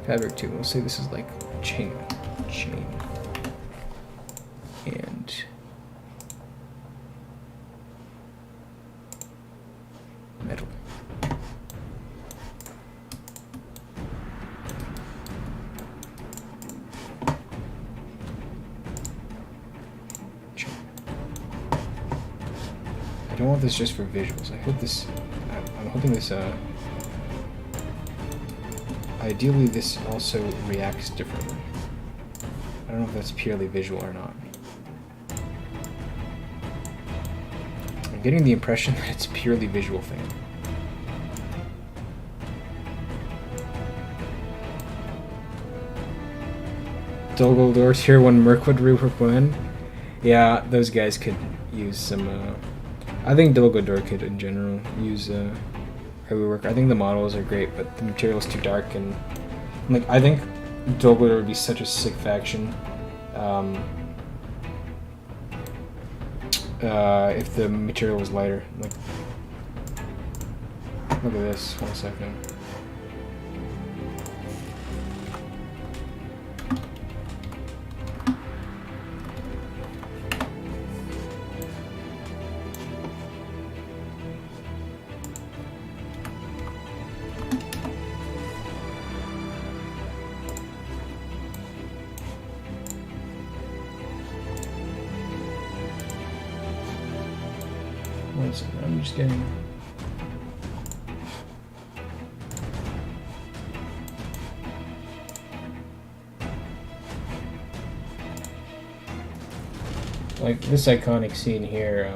Fabric 2, we'll say this is like chain, and metal. I don't want this just for visuals. I hope this, I'm hoping this, ideally this also reacts differently. I don't know if that's purely visual or not. I'm getting the impression that it's a purely visual thing. Dol Guldur Tier 1 Mirkwood recommend. Yeah, those guys could use some, I think Dol Guldur could in general use rework. I think the models are great, but the material's too dark, and like I think Dol Guldur would be such a sick faction if the material was lighter. Like, look at this. 1 second. I'm just getting. Like this iconic scene here.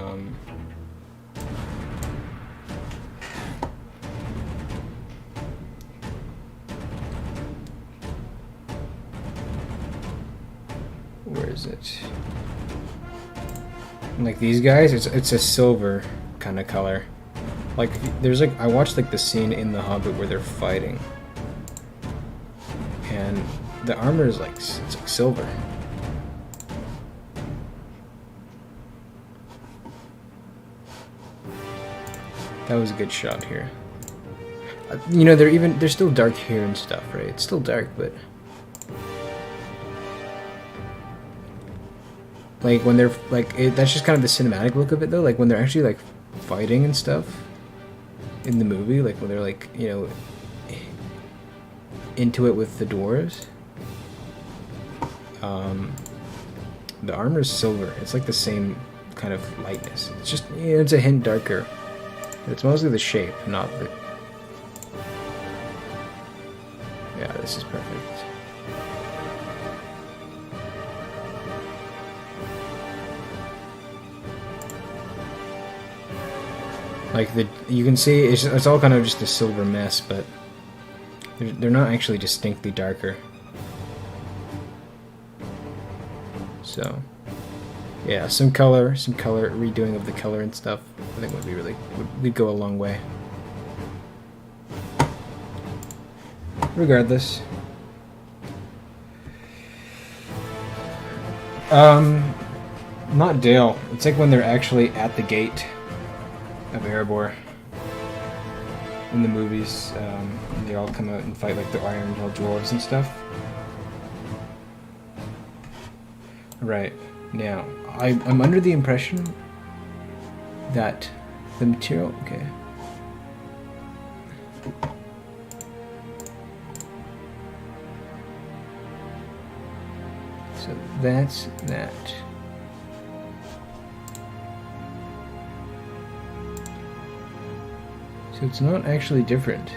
Where is it? Like these guys, it's a silver kind of color. Like there's like, I watched like the scene in The Hobbit where they're fighting, and the armor is like, it's like silver. That was a good shot here. You know, they're still dark here and stuff, right? It's still dark, but like when they're like, that's just kind of the cinematic look of it though. Like when they're actually like fighting and stuff in the movie, like when they're like, you know, into it with the dwarves, the armor is silver. It's like the same kind of lightness. It's just, you know, it's a hint darker. It's mostly the shape, not the... Yeah, this is perfect. Like you can see it's all kind of just a silver mess, but they're not actually distinctly darker. So yeah, some color redoing of the color and stuff, I think would go a long way. Regardless, not Dale. It's like when they're actually at the gate. of Erebor. In the movies, they all come out and fight like the Iron Hill dwarves and stuff. Right, now, I'm under the impression that the material... Okay. So that's that. So it's not actually different.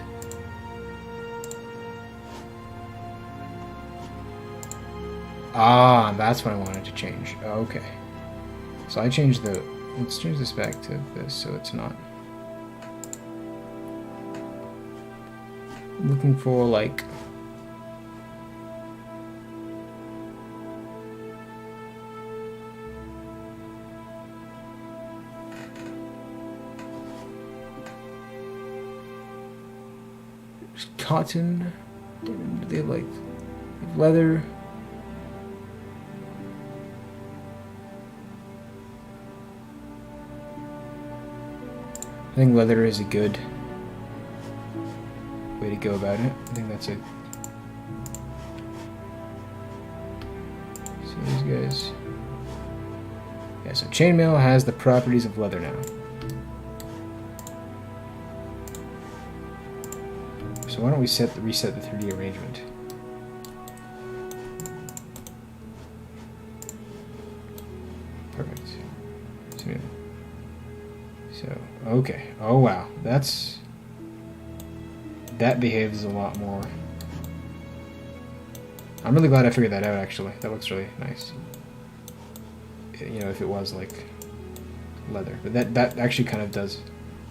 Ah, that's what I wanted to change. Okay. So I changed the... Let's change this back to this so it's not... Looking for like... There's cotton. They have like leather. I think leather is a good way to go about it. I think that's it. So these guys... Yeah, so chainmail has the properties of leather now. So why don't we reset the 3D arrangement? Perfect. So, okay. Oh wow, that behaves a lot more. I'm really glad I figured that out actually. That looks really nice. You know, if it was like leather. But that actually kind of does,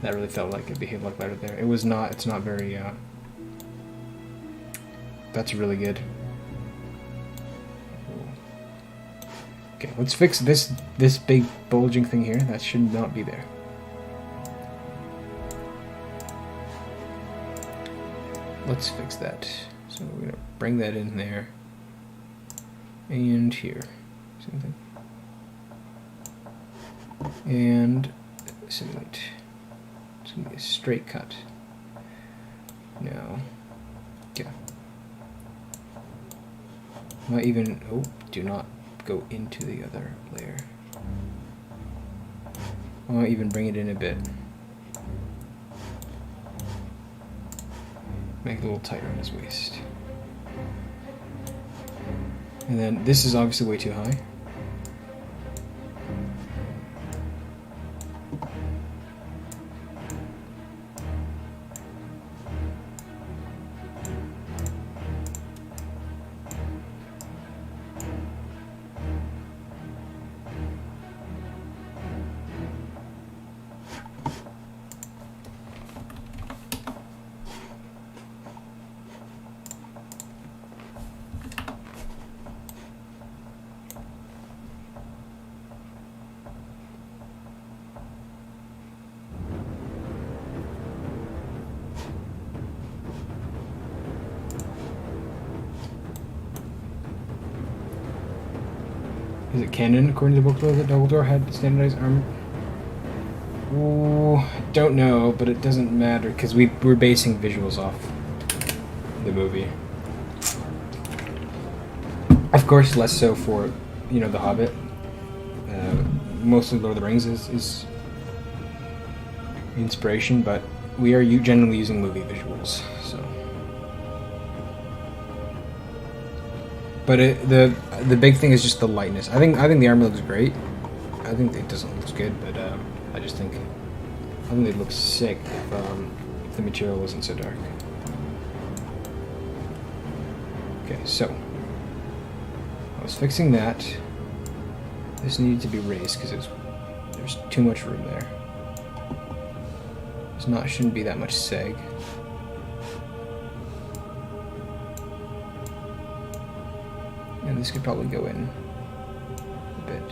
that really felt like it behaved like leather there. It was not, it's not very, that's really good. Okay, let's fix this big bulging thing here. That should not be there. Let's fix that. So we're gonna bring that in there. And here. Same thing. And simulate. It's gonna be a straight cut. Now. Yeah. Not even, oh, do not go into the other layer. I'll even bring it in a bit. Make it a little tighter on his waist. And then this is obviously way too high. Is it canon, according to the book, that Dumbledore had standardized armor? Oh, don't know, but it doesn't matter, because we're basing visuals off the movie. Of course, less so for, you know, The Hobbit. Mostly Lord of the Rings is inspiration, but we are generally using movie visuals, so... But the big thing is just the lightness. I think the armor looks great. I think it doesn't look good, but I think it looks sick if the material wasn't so dark. Okay, so I was fixing that. This needed to be raised because there's too much room there. Shouldn't be that much sag. And this could probably go in a bit.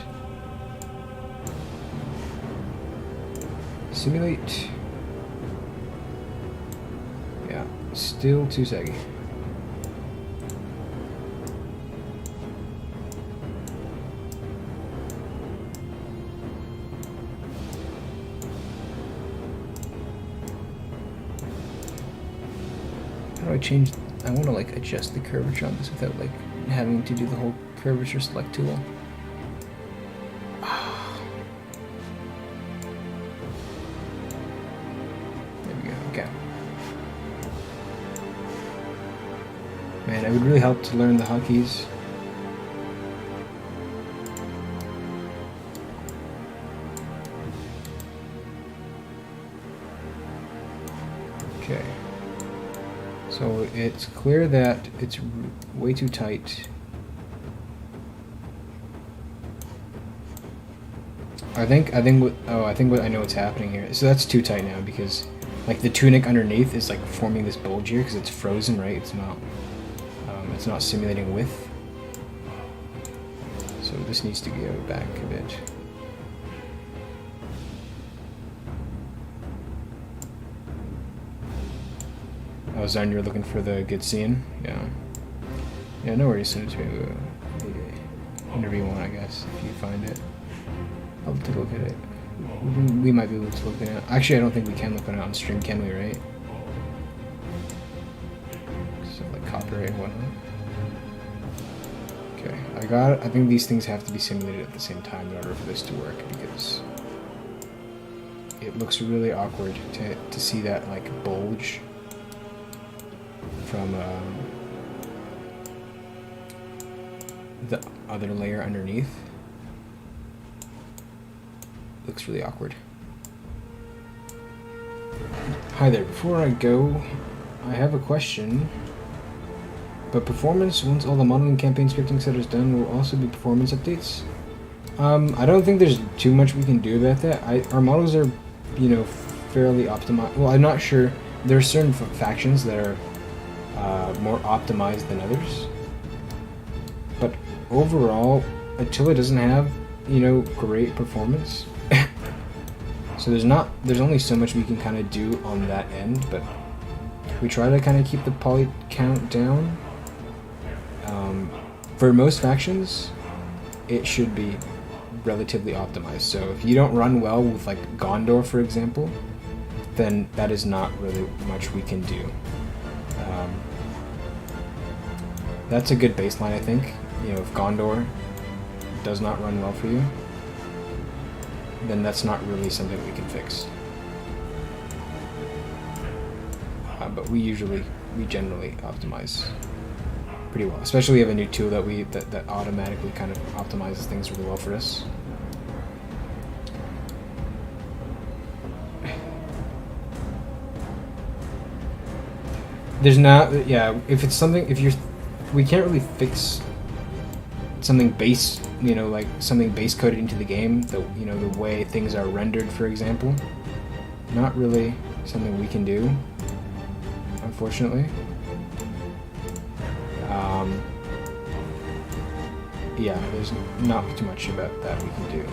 Simulate. Yeah, still too saggy. to change. I want to like adjust the curvature on this without like having to do the whole curvature select tool. There we go. Okay. Man, it would really help to learn the hotkeys. Okay. So it's clear that it's way too tight. I think I know what's happening here. So that's too tight now because like the tunic underneath is like forming this bulge here because it's frozen, right? It's not simulating width. So this needs to go back a bit. Oh, Zarn, you're looking for the good scene? Yeah. Yeah, no worries. Send it to me whenever you want, I guess, if you find it. I'll take a look at it. We might be able to look at it. Actually, I don't think we can look at it on stream, can we, right? So, like, copyright and whatnot. Okay, I got it. I think these things have to be simulated at the same time in order for this to work, because it looks really awkward to see that, like, bulge from the other layer underneath. Looks really awkward. Hi there, before I go, I have a question. But performance, once all the modeling campaign scripting set is done, will also be performance updates? I don't think there's too much we can do about that. Our models are, you know, fairly optimized. Well, I'm not sure. There are certain factions that are more optimized than others. But overall, Attila doesn't have, you know, great performance. So there's only so much we can kind of do on that end, but we try to kind of keep the poly count down. For most factions, it should be relatively optimized. So if you don't run well with like Gondor, for example, then that is not really much we can do. That's a good baseline, I think. You know, if Gondor does not run well for you, then that's not really something we can fix. But we generally optimize pretty well. Especially we have a new tool that automatically kind of optimizes things really well for us. There's not, yeah, if it's something, we can't really fix something base, you know, like something base coded into the game, you know, the way things are rendered, for example. Not really something we can do, unfortunately. Yeah, there's not too much about that we can do.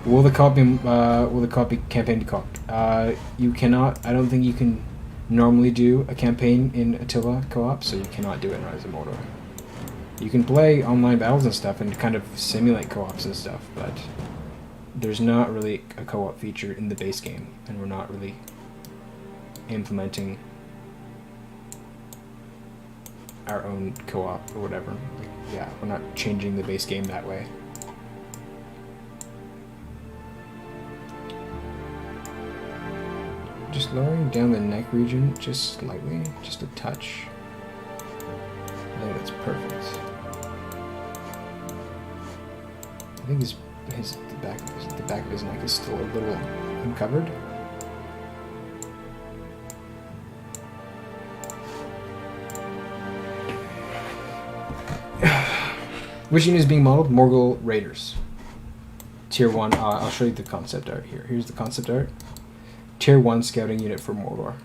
Will the copy campaign be co-op? You cannot. I don't think you can normally do a campaign in Attila co-op, so you cannot do it in Rise of Mordor. You can play online battles and stuff and kind of simulate co-ops and stuff, but there's not really a co-op feature in the base game, and we're not really implementing our own co-op or whatever. Like, yeah, we're not changing the base game that way. Just lowering down the neck region just slightly, just a touch. I think that's perfect. I think the back of his neck is still a little uncovered. Which unit is being modeled? Morgul Raiders. Tier 1, I'll show you the concept art here. Here's the concept art. Tier 1 scouting unit for Mordor.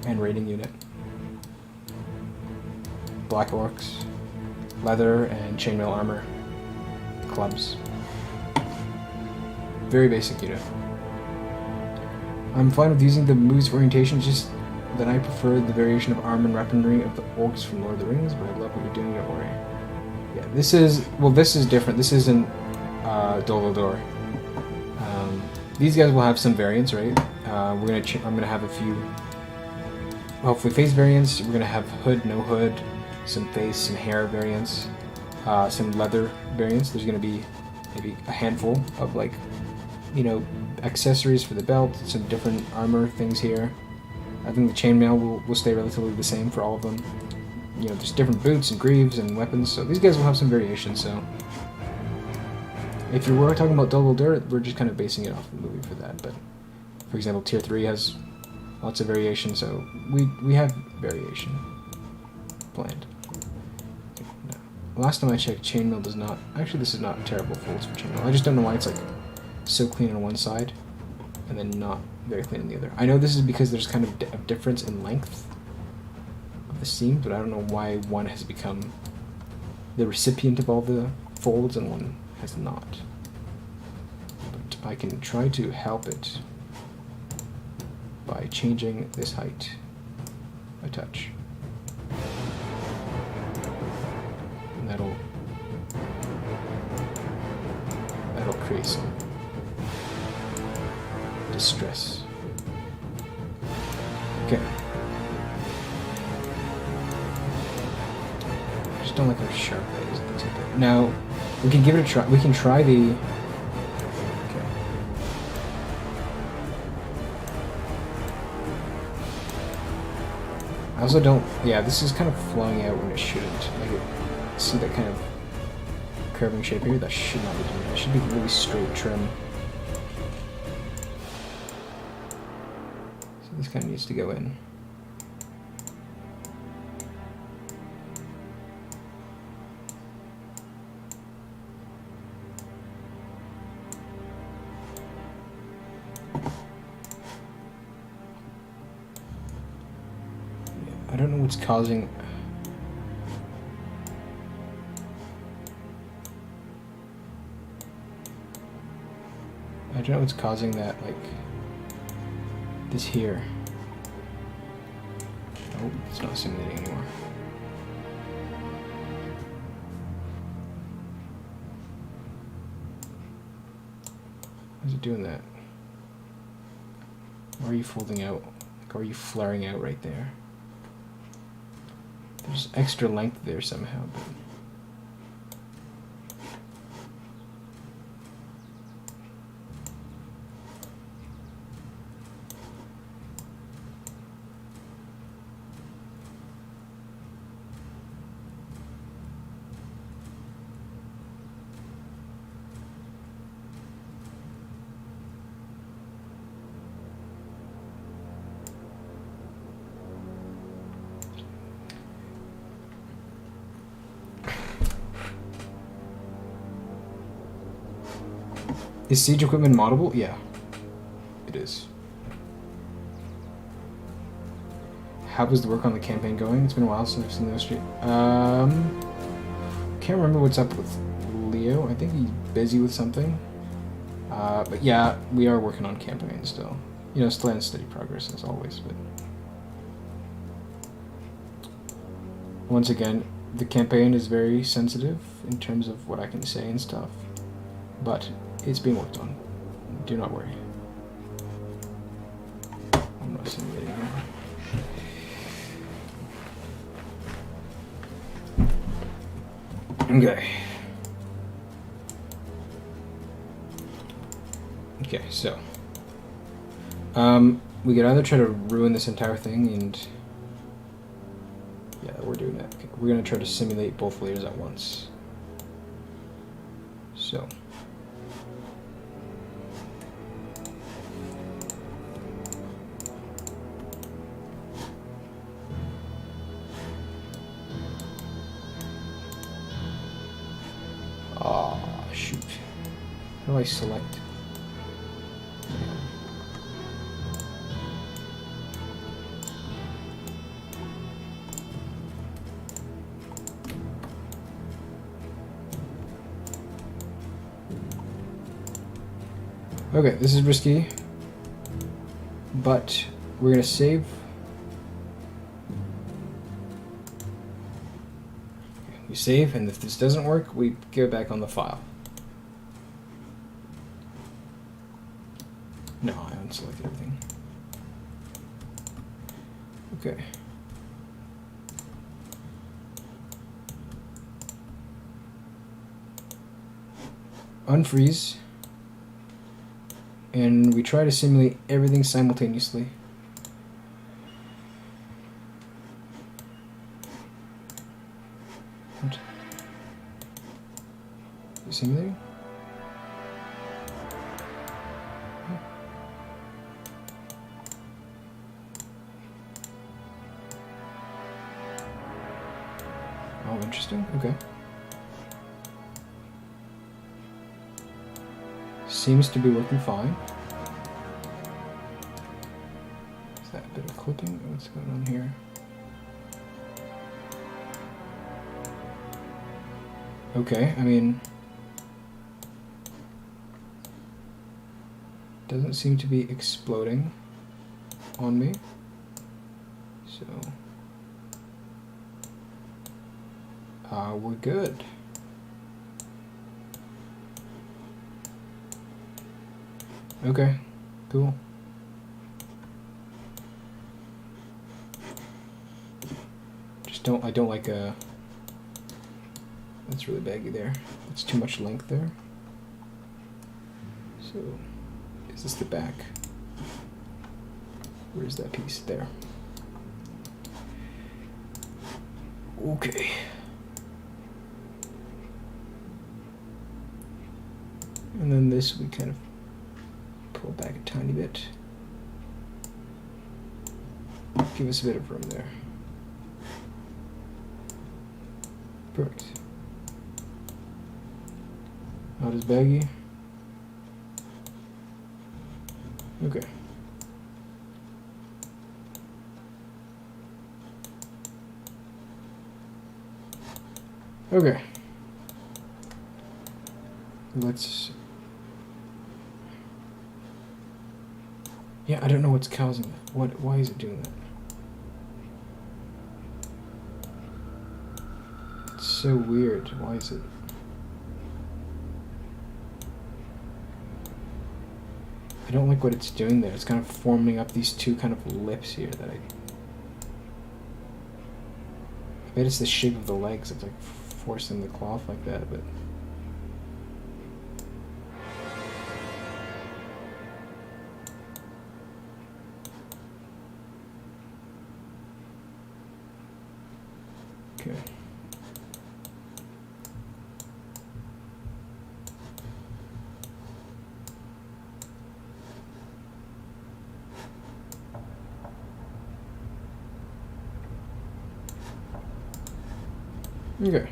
And raiding unit. Black Orcs. Leather and chainmail armor. Clubs. Very basic unit. I'm fine with using the moves orientation, just that I prefer the variation of arm and weaponry of the Orcs from Lord of the Rings, but I love what you're doing, don't worry. Yeah, this is different. This isn't Total War. these guys will have some variants, right? I'm gonna have a few, hopefully face variants. We're gonna have hood, no hood, some face, some hair variants, some leather variants. There's gonna be maybe a handful of like, you know, accessories for the belt, some different armor things here. I think the chainmail will stay relatively the same for all of them. You know, there's different boots and greaves and weapons, so these guys will have some variation. So if you were talking about Double Dirt, we're just kind of basing it off the movie for that. But for example, Tier 3 has lots of variation, so we have variation planned. Last time I checked, chainmail does not... Actually, this is not terrible folds for chainmail. I just don't know why it's like so clean on one side and then not very clean on the other. I know this is because there's kind of a difference in length of the seam, but I don't know why one has become the recipient of all the folds and one has not. But I can try to help it by changing this height a touch. And that'll create some distress. Okay. I just don't like how sharp that is at the tip. Now, we can give it a try. We can try the... Okay. I also don't... Yeah, this is kind of flowing out when it shouldn't. Like, see that kind of curving shape here? That should not be doing that. It should be really straight trim. So this kind of needs to go in. I don't know what's causing... I don't know what's causing that, like, this here. Oh, it's not simulating anymore. Why is it doing that? Why are you folding out? Like, are you flaring out right there? There's extra length there somehow, but... Is siege equipment moddable? Yeah, it is. How was the work on the campaign going? It's been a while since I've seen the street. Can't remember what's up with Leo. I think he's busy with something. But yeah, we are working on campaign still. You know, still in steady progress as always. But once again, the campaign is very sensitive in terms of what I can say and stuff. But it's being worked on. Do not worry. I'm not simulating anymore. Okay. Okay, so we could either try to ruin this entire thing and yeah, we're doing that. Okay. We're gonna try to simulate both layers at once. So shoot. How do I select? Okay, this is risky, but we're gonna save. We save, and if this doesn't work, we go back on the file. unselected everything. Okay. Unfreeze. And we try to simulate everything simultaneously. What? Simulating? Oh, interesting. Okay. Seems to be working fine. Is that a bit of clipping? What's going on here? Okay, I mean... doesn't seem to be exploding on me. So... we're good. Okay, cool. I don't like that's really baggy there. That's too much length there. So, is this the back? Where's that piece? There. Okay. And then this we kind of pull back a tiny bit. Give us a bit of room there. Perfect. Not as baggy. Okay. Okay. Let's... yeah, I don't know what's causing that. Why is it doing that? It's so weird. Why is it? I don't like what it's doing there. It's kind of forming up these two kind of lips here that I bet it's the shape of the legs. It's like forcing the cloth like that, but... okay. Okay.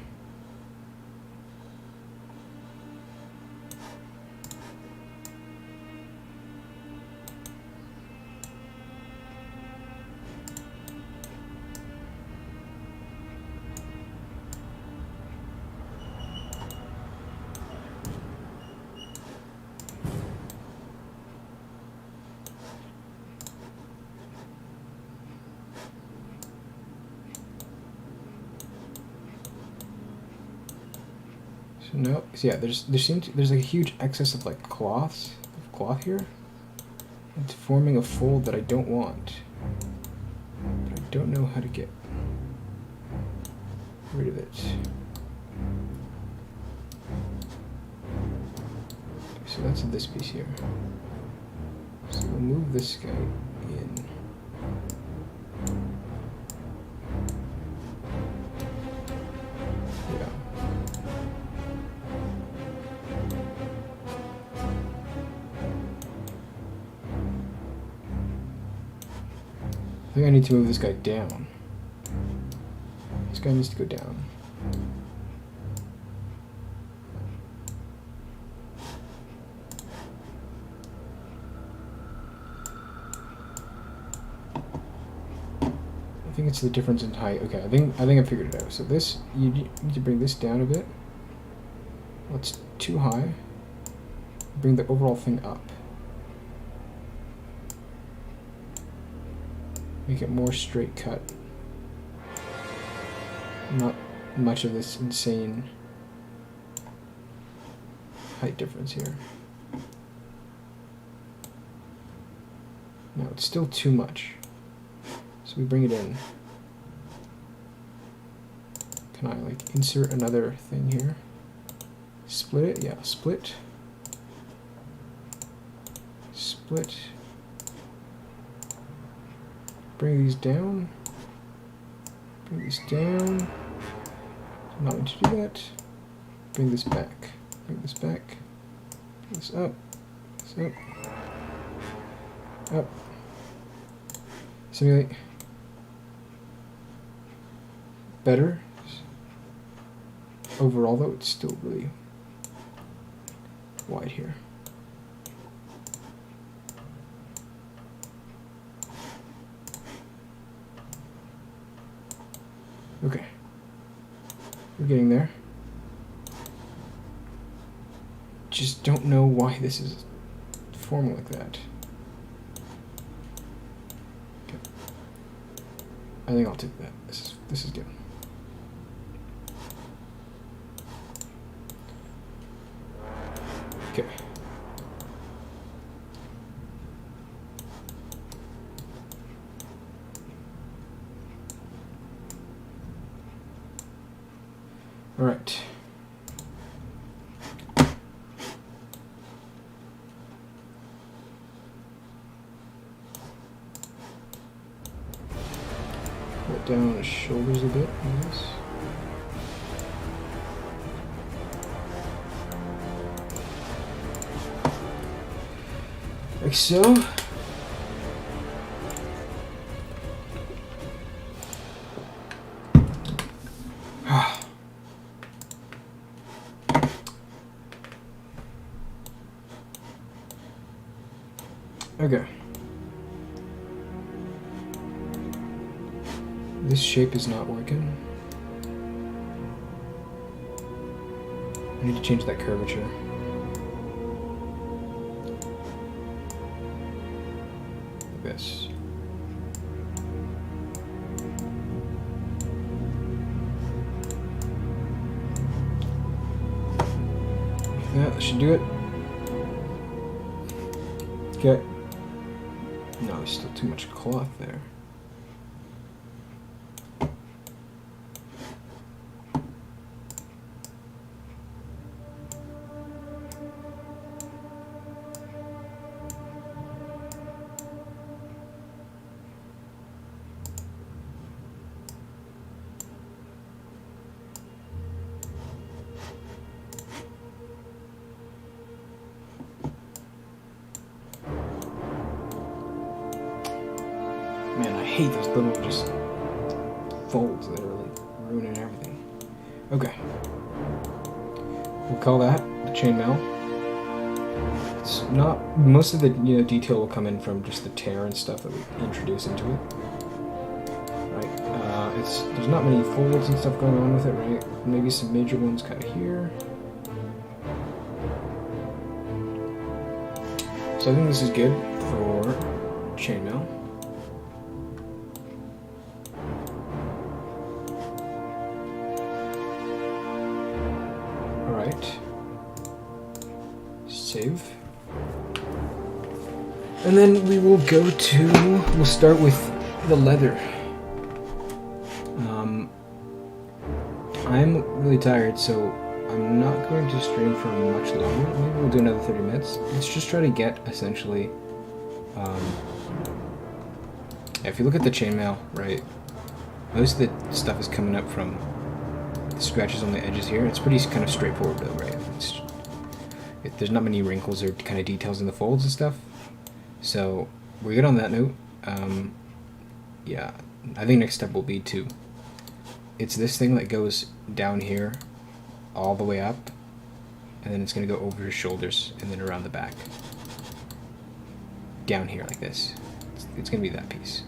So no, yeah, there's like a huge excess of like cloth here. It's forming a fold that I don't want, but I don't know how to get rid of it. So that's this piece here. So we'll move this guy in. I think I need to move this guy down. This guy needs to go down. I think it's the difference in height. Okay, I think I figured it out. So this, you need to bring this down a bit. Well, it's too high. Bring the overall thing up. Make it more straight cut. Not much of this insane height difference here. No, it's still too much. So we bring it in. Can I like insert another thing here? Split it? Yeah, split. Split. Bring these down. Bring these down. Not going to do that. Bring this back. Bring this back. Bring this up. This up. Up. Simulate. Better. Overall, though, it's still really wide here. Okay. We're getting there. Just don't know why this is formal like that. Okay. I think I'll take that. This is good. Okay. All right. Let down his shoulders a bit, I guess. Like so. Okay. This shape is not working. I need to change that curvature. Like this. Yeah, that should do it. Okay. No, there's still too much cloth there. Man, I hate those little just folds that are like ruining everything. Okay. We'll call that the chainmail. It's not, most of the detail will come in from just the tear and stuff that we introduce into it. Right. There's not many folds and stuff going on with it, right? Maybe some major ones kind of here. So I think this is good for chainmail. Save. And then we will we'll start with the leather. I'm really tired, so I'm not going to stream for much longer. Maybe we'll do another 30 minutes. Let's just try to get, essentially, if you look at the chainmail, right, most of the stuff is coming up from the scratches on the edges here. It's pretty kind of straightforward though, right? There's not many wrinkles or kind of details in the folds and stuff. So we're good on that note. Yeah, I think next step will be it's this thing that goes down here all the way up, and then it's going to go over his shoulders and then around the back. Down here like this. It's going to be that piece.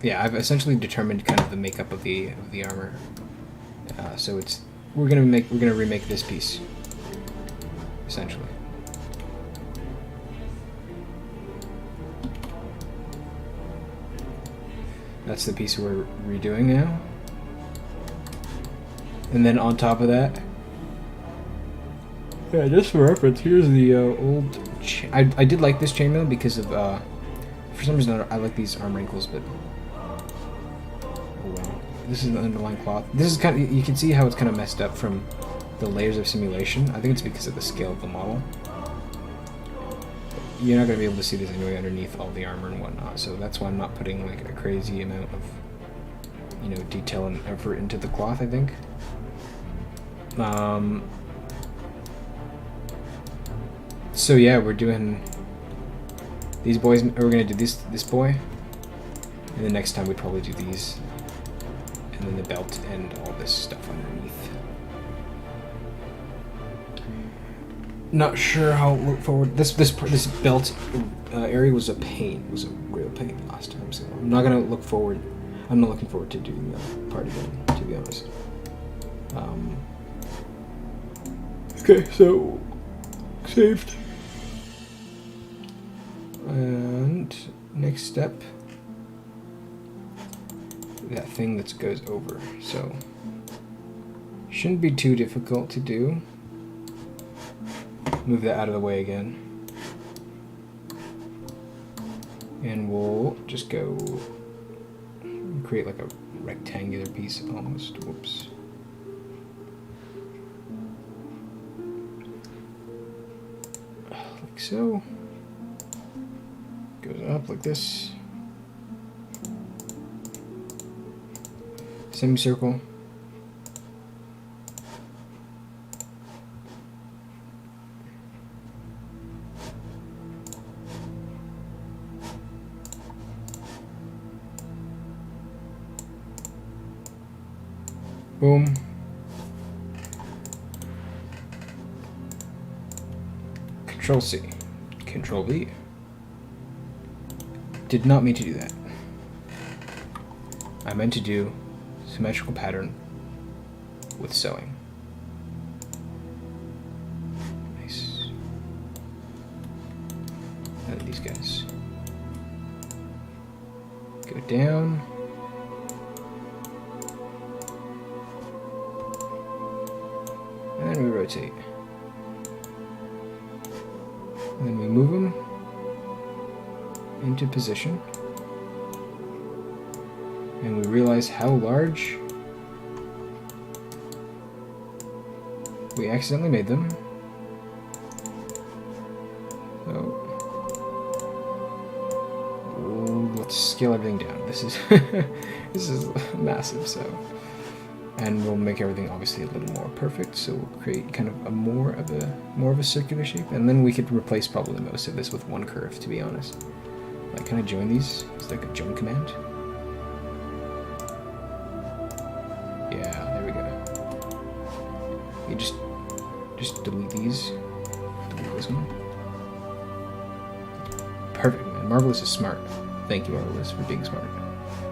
Yeah, I've essentially determined kind of the makeup of the armor. So we're gonna remake this piece, essentially. That's the piece we're redoing now. And then on top of that, yeah, just for reference, here's the old I did like this chainmail because of for some reason I like these arm wrinkles, but oh well. This is the underlying cloth. This is kind of, you can see how it's kind of messed up from the layers of simulation. I think it's because of the scale of the model. You're not going to be able to see this anyway underneath all the armor and whatnot, so that's why I'm not putting like a crazy amount of, you know, detail and effort into the cloth, I think. So yeah, we're doing these boys. We're gonna do this boy, and the next time we'd probably do these, and then the belt and all this stuff underneath. Not sure how look forward. This belt area was a pain. Was a real pain last time. So I'm not gonna look forward. I'm not looking forward to doing that part again, to be honest. Okay, so saved. And next step, that thing that goes over. So shouldn't be too difficult to do. Move that out of the way again. And we'll just go create like a rectangular piece almost. Whoops. Like so. Goes up like this. Semicircle. Boom. Control C. Control V. Did not mean to do that. I meant to do symmetrical pattern with sewing. Nice. And these guys go down. And then we rotate. And then we move them into position. And we realize how large we accidentally made them. So let's scale everything down. This is this is massive, so. And we'll make everything obviously a little more perfect, so we'll create kind of a more of a circular shape, and then we could replace probably most of this with one curve, to be honest. Like, can I join these? It's like a join command. Yeah, there we go. You just delete these. Delete this one. Perfect, man. Marvelous is smart. Thank you, Marvelous, for being smart.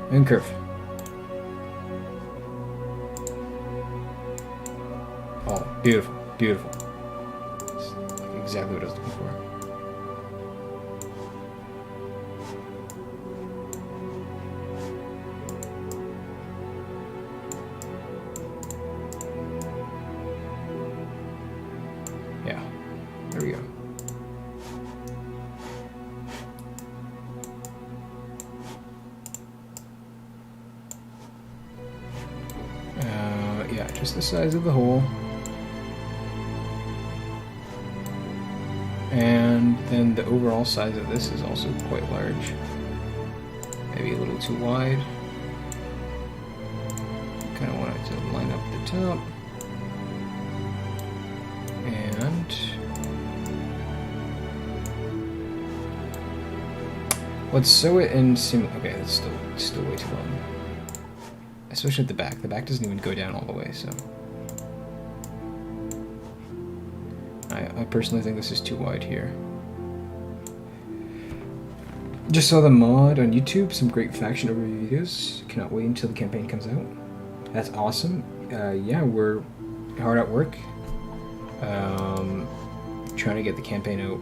And curve. Oh, beautiful, beautiful. It's like exactly what I was looking for. Yeah, there we go. Yeah, just the size of the hole. And then the overall size of this is also quite large. Maybe a little too wide. Kind of want it to line up the top. And let's sew it in okay, that's still way too long. Especially at the back. The back doesn't even go down all the way, so. I personally think this is too wide here. Just saw the mod on YouTube, some great faction overview videos. Cannot wait until the campaign comes out. That's awesome. Yeah, we're hard at work. Trying to get the campaign out,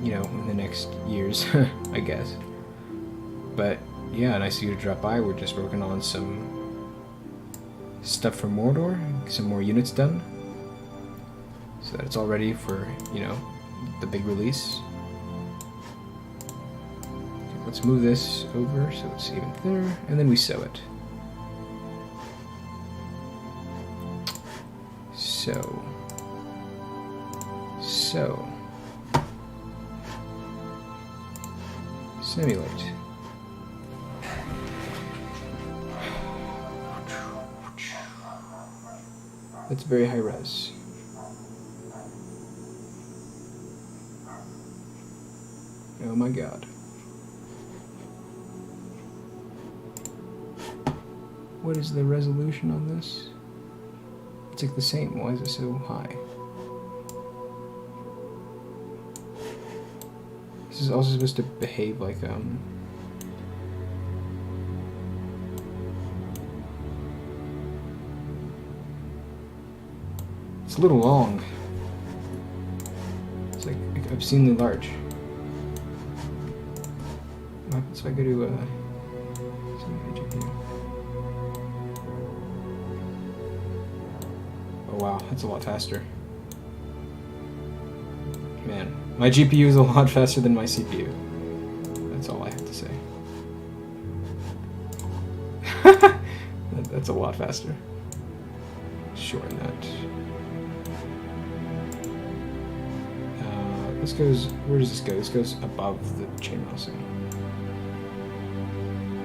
you know, in the next years, I guess. But yeah, nice of you to drop by. We're just working on some stuff for Mordor, some more units done, so that it's all ready for, you know, the big release. Okay, let's move this over so it's even thinner, and then we sew it. So. Simulate. That's very high res. Oh my god. What is the resolution on this? It's like the same. Why is it so high? This is also supposed to behave like it's a little long. It's like obscenely large. What happens if I go to GPU? Oh wow, that's a lot faster. Man, my GPU is a lot faster than my CPU. That's all I have to say. That's a lot faster. Shorten that. This goes. Where does this go? This goes above the chainmail layer.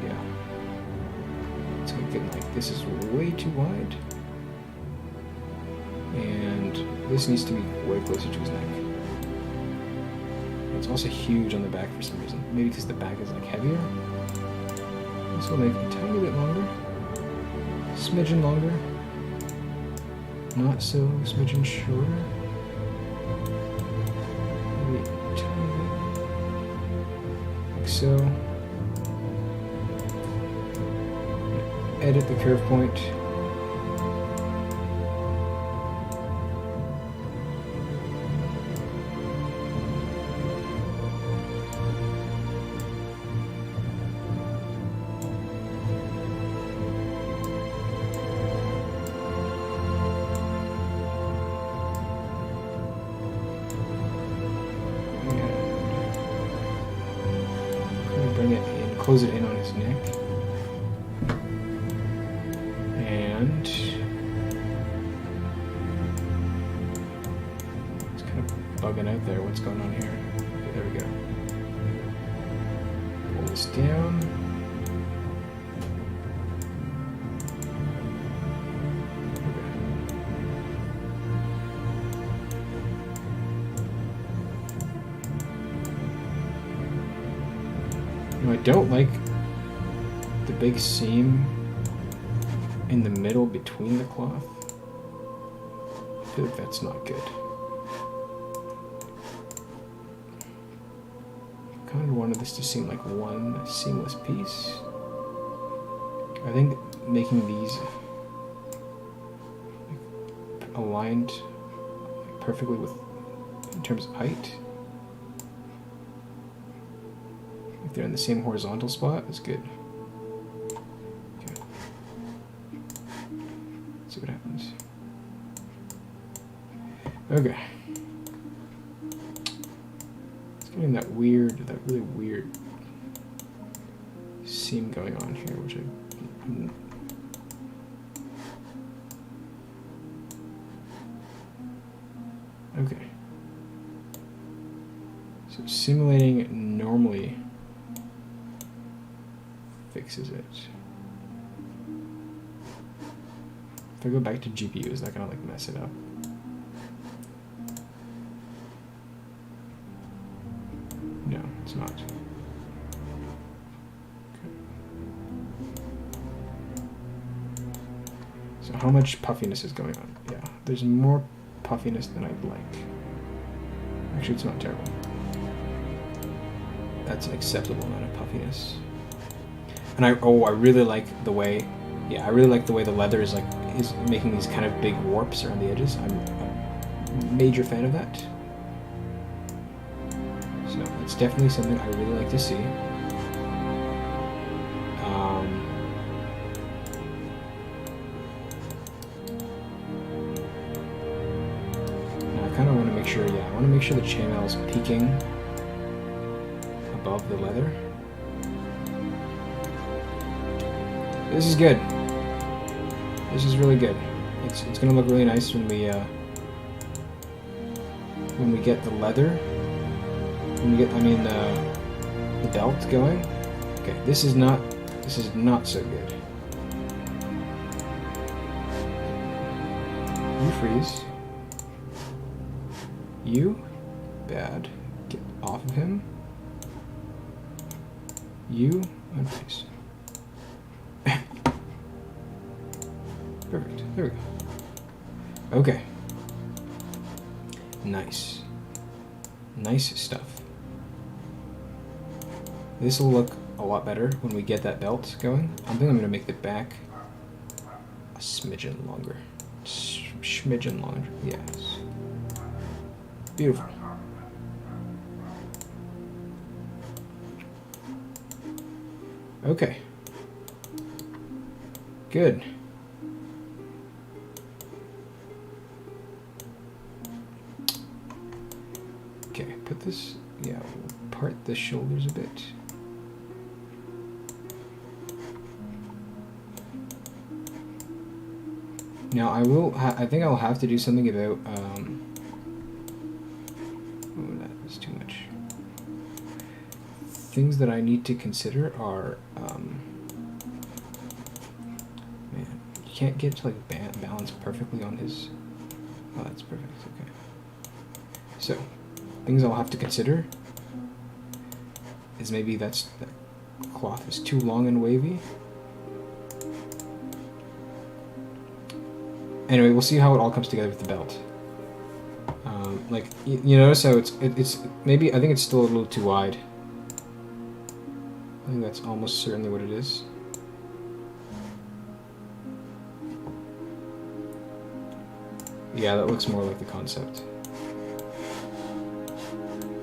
Yeah. It's gonna get like this is way too wide, and this needs to be way closer to his neck. It's also huge on the back for some reason. Maybe because the back is like heavier. This will make it a tiny bit longer. Smidgen longer. Not so smidgen shorter. Maybe a tiny bit. Like so. Edit the curve point. Close it in on his neck. And it's kind of bugging out there. What's going on here? Okay, there we go. Pull this down. I don't like the big seam in the middle between the cloth. I feel like that's not good. I kind of wanted this to seem like one seamless piece. I think making these aligned perfectly with in terms of height, if they're in the same horizontal spot, is good. Okay. Let's see what happens. Okay. It's getting that really weird seam going on here, which okay. So simulating normally fixes it. If I go back to GPU, is that gonna like mess it up? No, it's not. Okay. So how much puffiness is going on? Yeah, there's more puffiness than I'd like. Actually, it's not terrible. That's an acceptable amount of puffiness. And I really like the way, I really like the way the leather is making these kind of big warps around the edges. I'm a major fan of that. So it's definitely something I really like to see. Now I kind of want to make make sure, yeah, I want to make sure the chainmail is peaking above the leather. This is good. This is really good. It's gonna look really nice when we get the leather. When we get, I mean, the belt going. Okay, this is not so good. You freeze. You bad. Get off of him. You unfreeze. Perfect. There we go. Okay. Nice. Nice stuff. This will look a lot better when we get that belt going. I think I'm going to make the back a smidgen longer. Smidgen longer. Yes. Beautiful. Okay. Good. Okay, put this, yeah, we'll part the shoulders a bit. Now I think I'll have to do something about, oh, that was too much. Things that I need to consider are, man, you can't get to like balance perfectly on his, oh, that's perfect, okay. So, things I'll have to consider is maybe that cloth is too long and wavy. Anyway, we'll see how it all comes together with the belt. Like you notice how it's maybe I think it's still a little too wide. I think that's almost certainly what it is. Yeah, that looks more like the concept.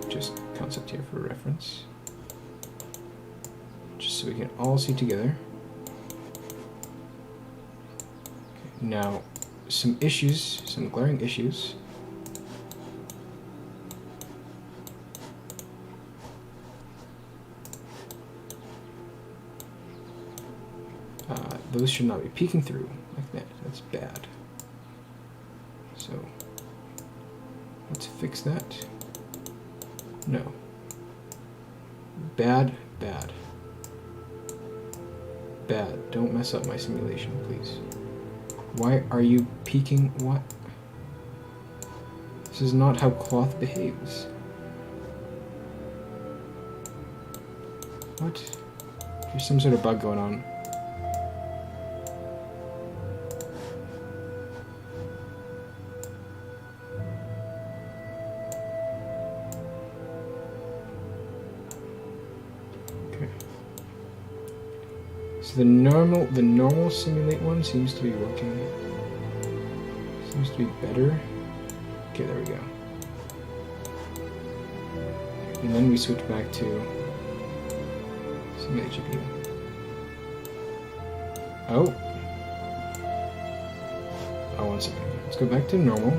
Just concept here for reference. Just so we can all see together. Okay, now, some issues, some glaring issues. Those should not be peeking through like that. That's bad. So, let's fix that. No. Bad, bad. Bad. Don't mess up my simulation, please. Why are you peeking? What? This is not how cloth behaves. What? There's some sort of bug going on. So the normal simulate one seems to be working. Seems to be better. Okay, there we go. And then we switch back to simulate GPU. Oh, 1 second. Let's go back to normal.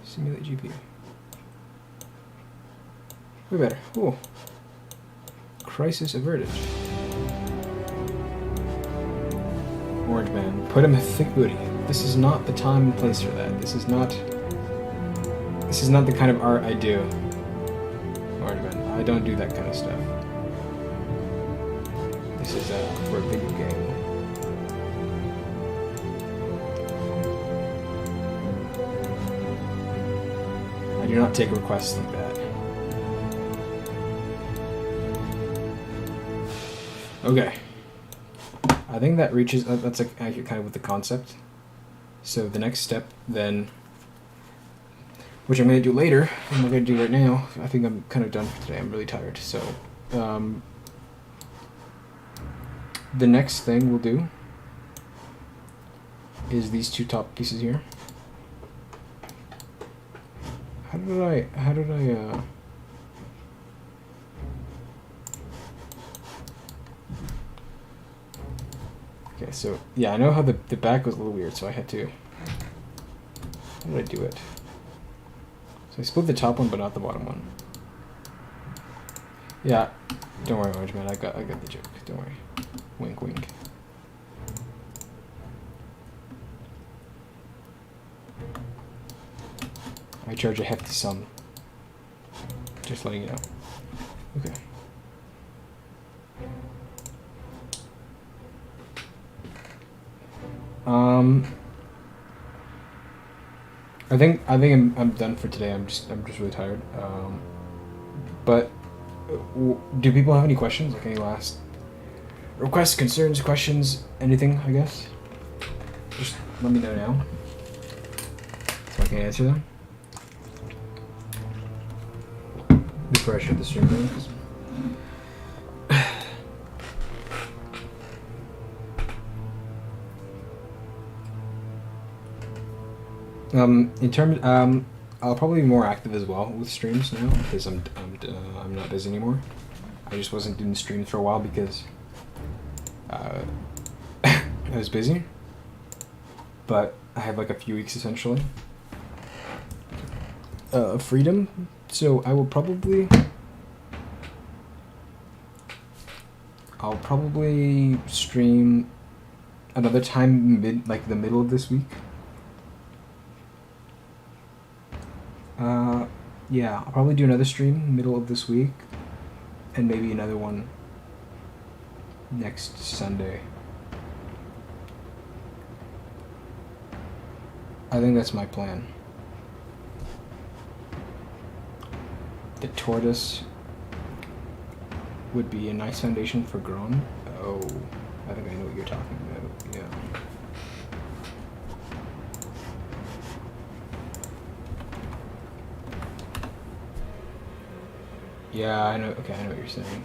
Simulate GPU. Way better. Ooh. Crisis averted. Orange man. Put him a thick booty. This is not the time and place for that. This is not the kind of art I do. Orange man. I don't do that kind of stuff. This is for a video game. do not take requests like that. Okay. I think that reaches, that's like accurate kind of with the concept. So the next step then, which I'm going to do later, I'm not going to do right now. I think I'm kind of done for today. I'm really tired. So the next thing we'll do is these two top pieces here. How did I okay, so yeah, I know how the back was a little weird, so I had to, how did I do it? So I split the top one, but not the bottom one. Yeah, don't worry, Orange Man, I got the joke, don't worry. Wink, wink. I charge a hefty sum. Just letting you know. Okay. I think I'm done for today. I'm just really tired. But do people have any questions? Like any last requests, concerns, questions, anything? I guess. Just let me know now, so I can answer them before I shut the stream down. In terms, I'll probably be more active as well with streams now because I'm not busy anymore. I just wasn't doing streams for a while because I was busy. But I have like a few weeks essentially of freedom, so I'll probably stream another time the middle of this week. Yeah, I'll probably do another stream middle of this week, and maybe another one next Sunday. I think that's my plan. The tortoise would be a nice foundation for Gron. Oh, I think I know what you're talking about, yeah. Yeah, I know. Okay, I know what you're saying.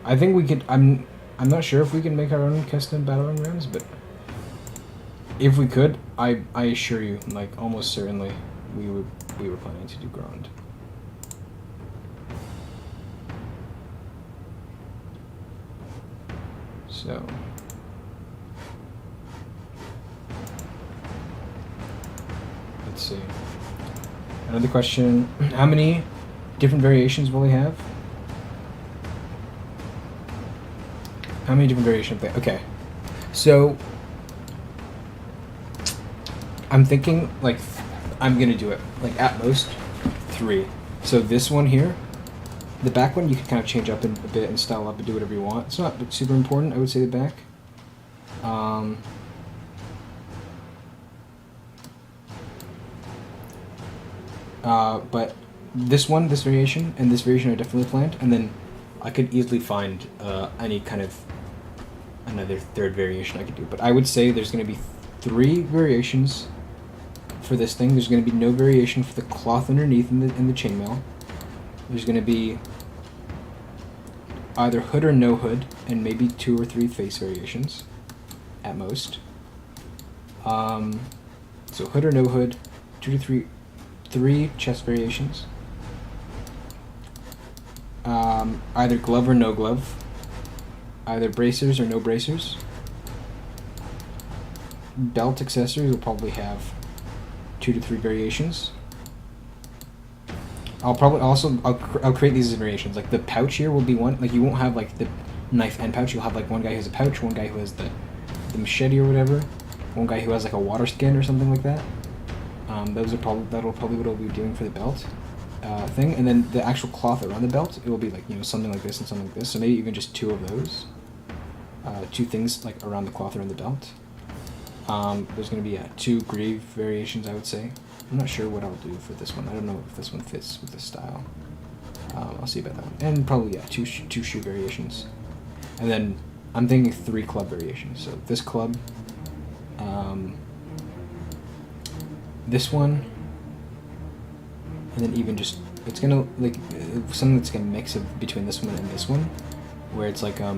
I think we could. I'm not sure if we can make our own custom battling rams, but if we could, I assure you, like almost certainly, we were planning to do Grand. So. Let's see. Another question: how many different variations will they have? How many different variations? Okay, so I'm thinking like I'm gonna do it like at most 3. So this one here, the back one you can kind of change up a bit and style up and do whatever you want. It's not super important, I would say, the back. But this variation, and this variation are definitely planned, and then I could easily find any kind of another third variation I could do. But I would say there's going to be 3 variations for this thing. There's going to be no variation for the cloth underneath in the chainmail. There's going to be either hood or no hood, and maybe 2 or 3 face variations at most. So hood or no hood, 2 to 3 chest variations. Either glove or no glove, either bracers or no bracers. Belt accessories will probably have 2 to 3 variations. I'll create these as variations. Like the pouch here will be one. Like you won't have like the knife and pouch. You'll have like one guy who has a pouch, one guy who has the machete or whatever, one guy who has like a water skin or something like that. That'll probably what I'll be doing for the belt thing, and then the actual cloth around the belt, it will be like, you know, something like this and something like this. So maybe even just 2 of those, 2 things like around the cloth around the belt. There's going to be 2 greave variations, I would say. I'm not sure what I'll do for this one. I don't know if this one fits with the style. I'll see about that one. And probably, yeah, two shoe variations. And then I'm thinking 3 club variations. So this club, this one, and then even just, it's gonna, like, something that's gonna mix between this one and this one, where it's like a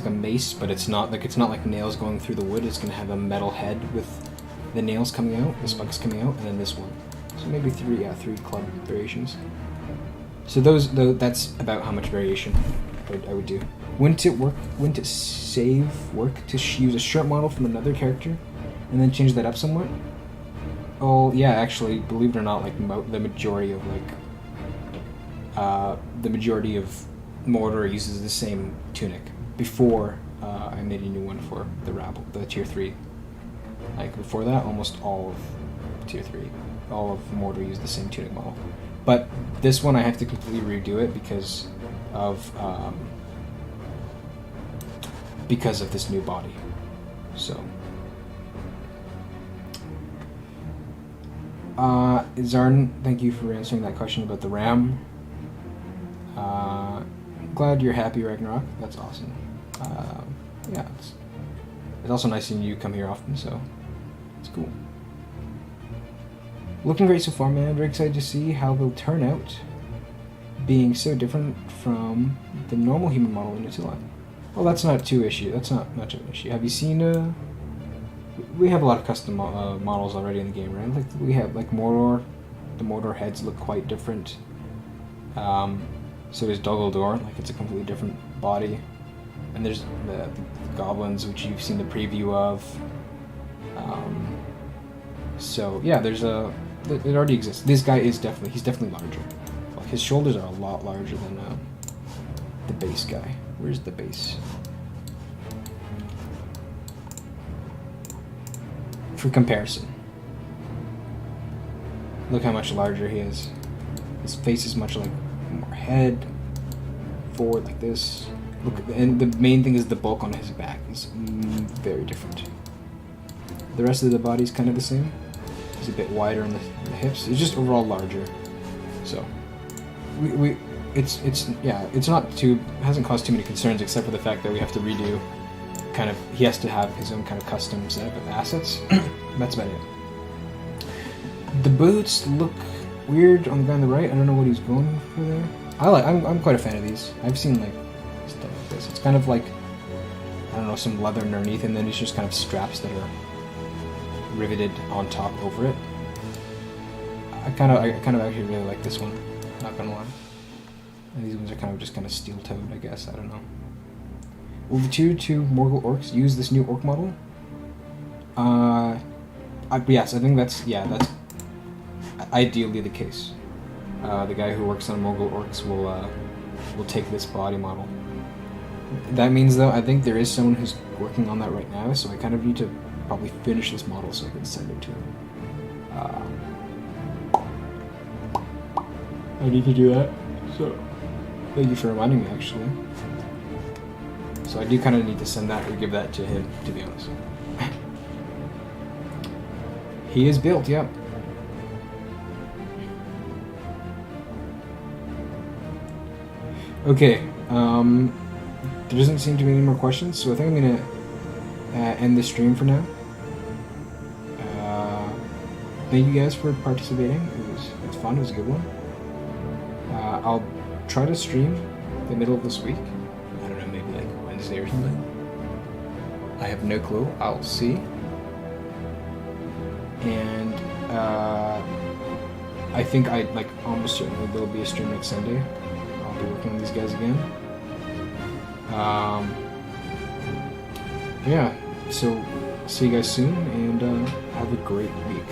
mace, but it's not like nails going through the wood. It's gonna have a metal head with the nails coming out, the spikes coming out, and then this one. So maybe 3 club variations. So that's about how much variation I would do. Wouldn't it work to use a shirt model from another character and then change that up somewhat? Oh yeah, actually, believe it or not, like the majority of Mordor uses the same tunic. Before I made a new one for the rabble, the tier 3. Like before that, almost all of tier 3, all of Mordor used the same tunic model. But this one I have to completely redo it because of this new body. So Zarn, thank you for answering that question about the RAM. Glad you're happy, Ragnarok. That's awesome. Yeah, it's also nice seeing you come here often, so it's cool. Looking great so far, man. I'm very excited to see how they'll turn out, being so different from the normal human model in Attila. Well, that's not That's not much of an issue. Have you seen? We have a lot of custom models already in the game, right? Like we have like Mordor. The Mordor heads look quite different. So there's Dumbledore, like it's a completely different body. And there's the goblins, which you've seen the preview of. So yeah, it already exists. This guy he's definitely larger. Like his shoulders are a lot larger than the base guy. Where's the base? For comparison, look how much larger he is. His face is much like more head forward like this. Look, and the main thing is the bulk on his back is very different. The rest of the body's kind of the same. He's a bit wider in the hips. It's just overall larger. So it's not too, hasn't caused too many concerns except for the fact that we have to redo. He has to have his own kind of custom set of assets. That's about it. The boots look weird on the guy on the right. I don't know what he's going for there. I'm quite a fan of these. I've seen like stuff like this. It's kind of like, I don't know, some leather underneath, and then it's just kind of straps that are riveted on top over it. I kind of actually really like this one. Not gonna lie. And these ones are kind of steel-toed, I guess. I don't know. Will the tier 2 Morgul Orcs use this new Orc model? Yes, I think that's ideally the case. The guy who works on Morgul Orcs will take this body model. That means, though, I think there is someone who's working on that right now, so I kind of need to probably finish this model so I can send it to him. I need to do that, so thank you for reminding me, actually. So I do kind of need to send that or give that to him, to be honest. He is built, yep. Okay, there doesn't seem to be any more questions, so I think I'm gonna end the stream for now. Thank you guys for participating. It's fun. It was a good one. I'll try to stream the middle of this week. I don't know, maybe like Wednesday or something. I have no clue. I'll see. And I think almost certainly there'll be a stream next Sunday. I'll be working on these guys again. Yeah, so see you guys soon, and have a great week.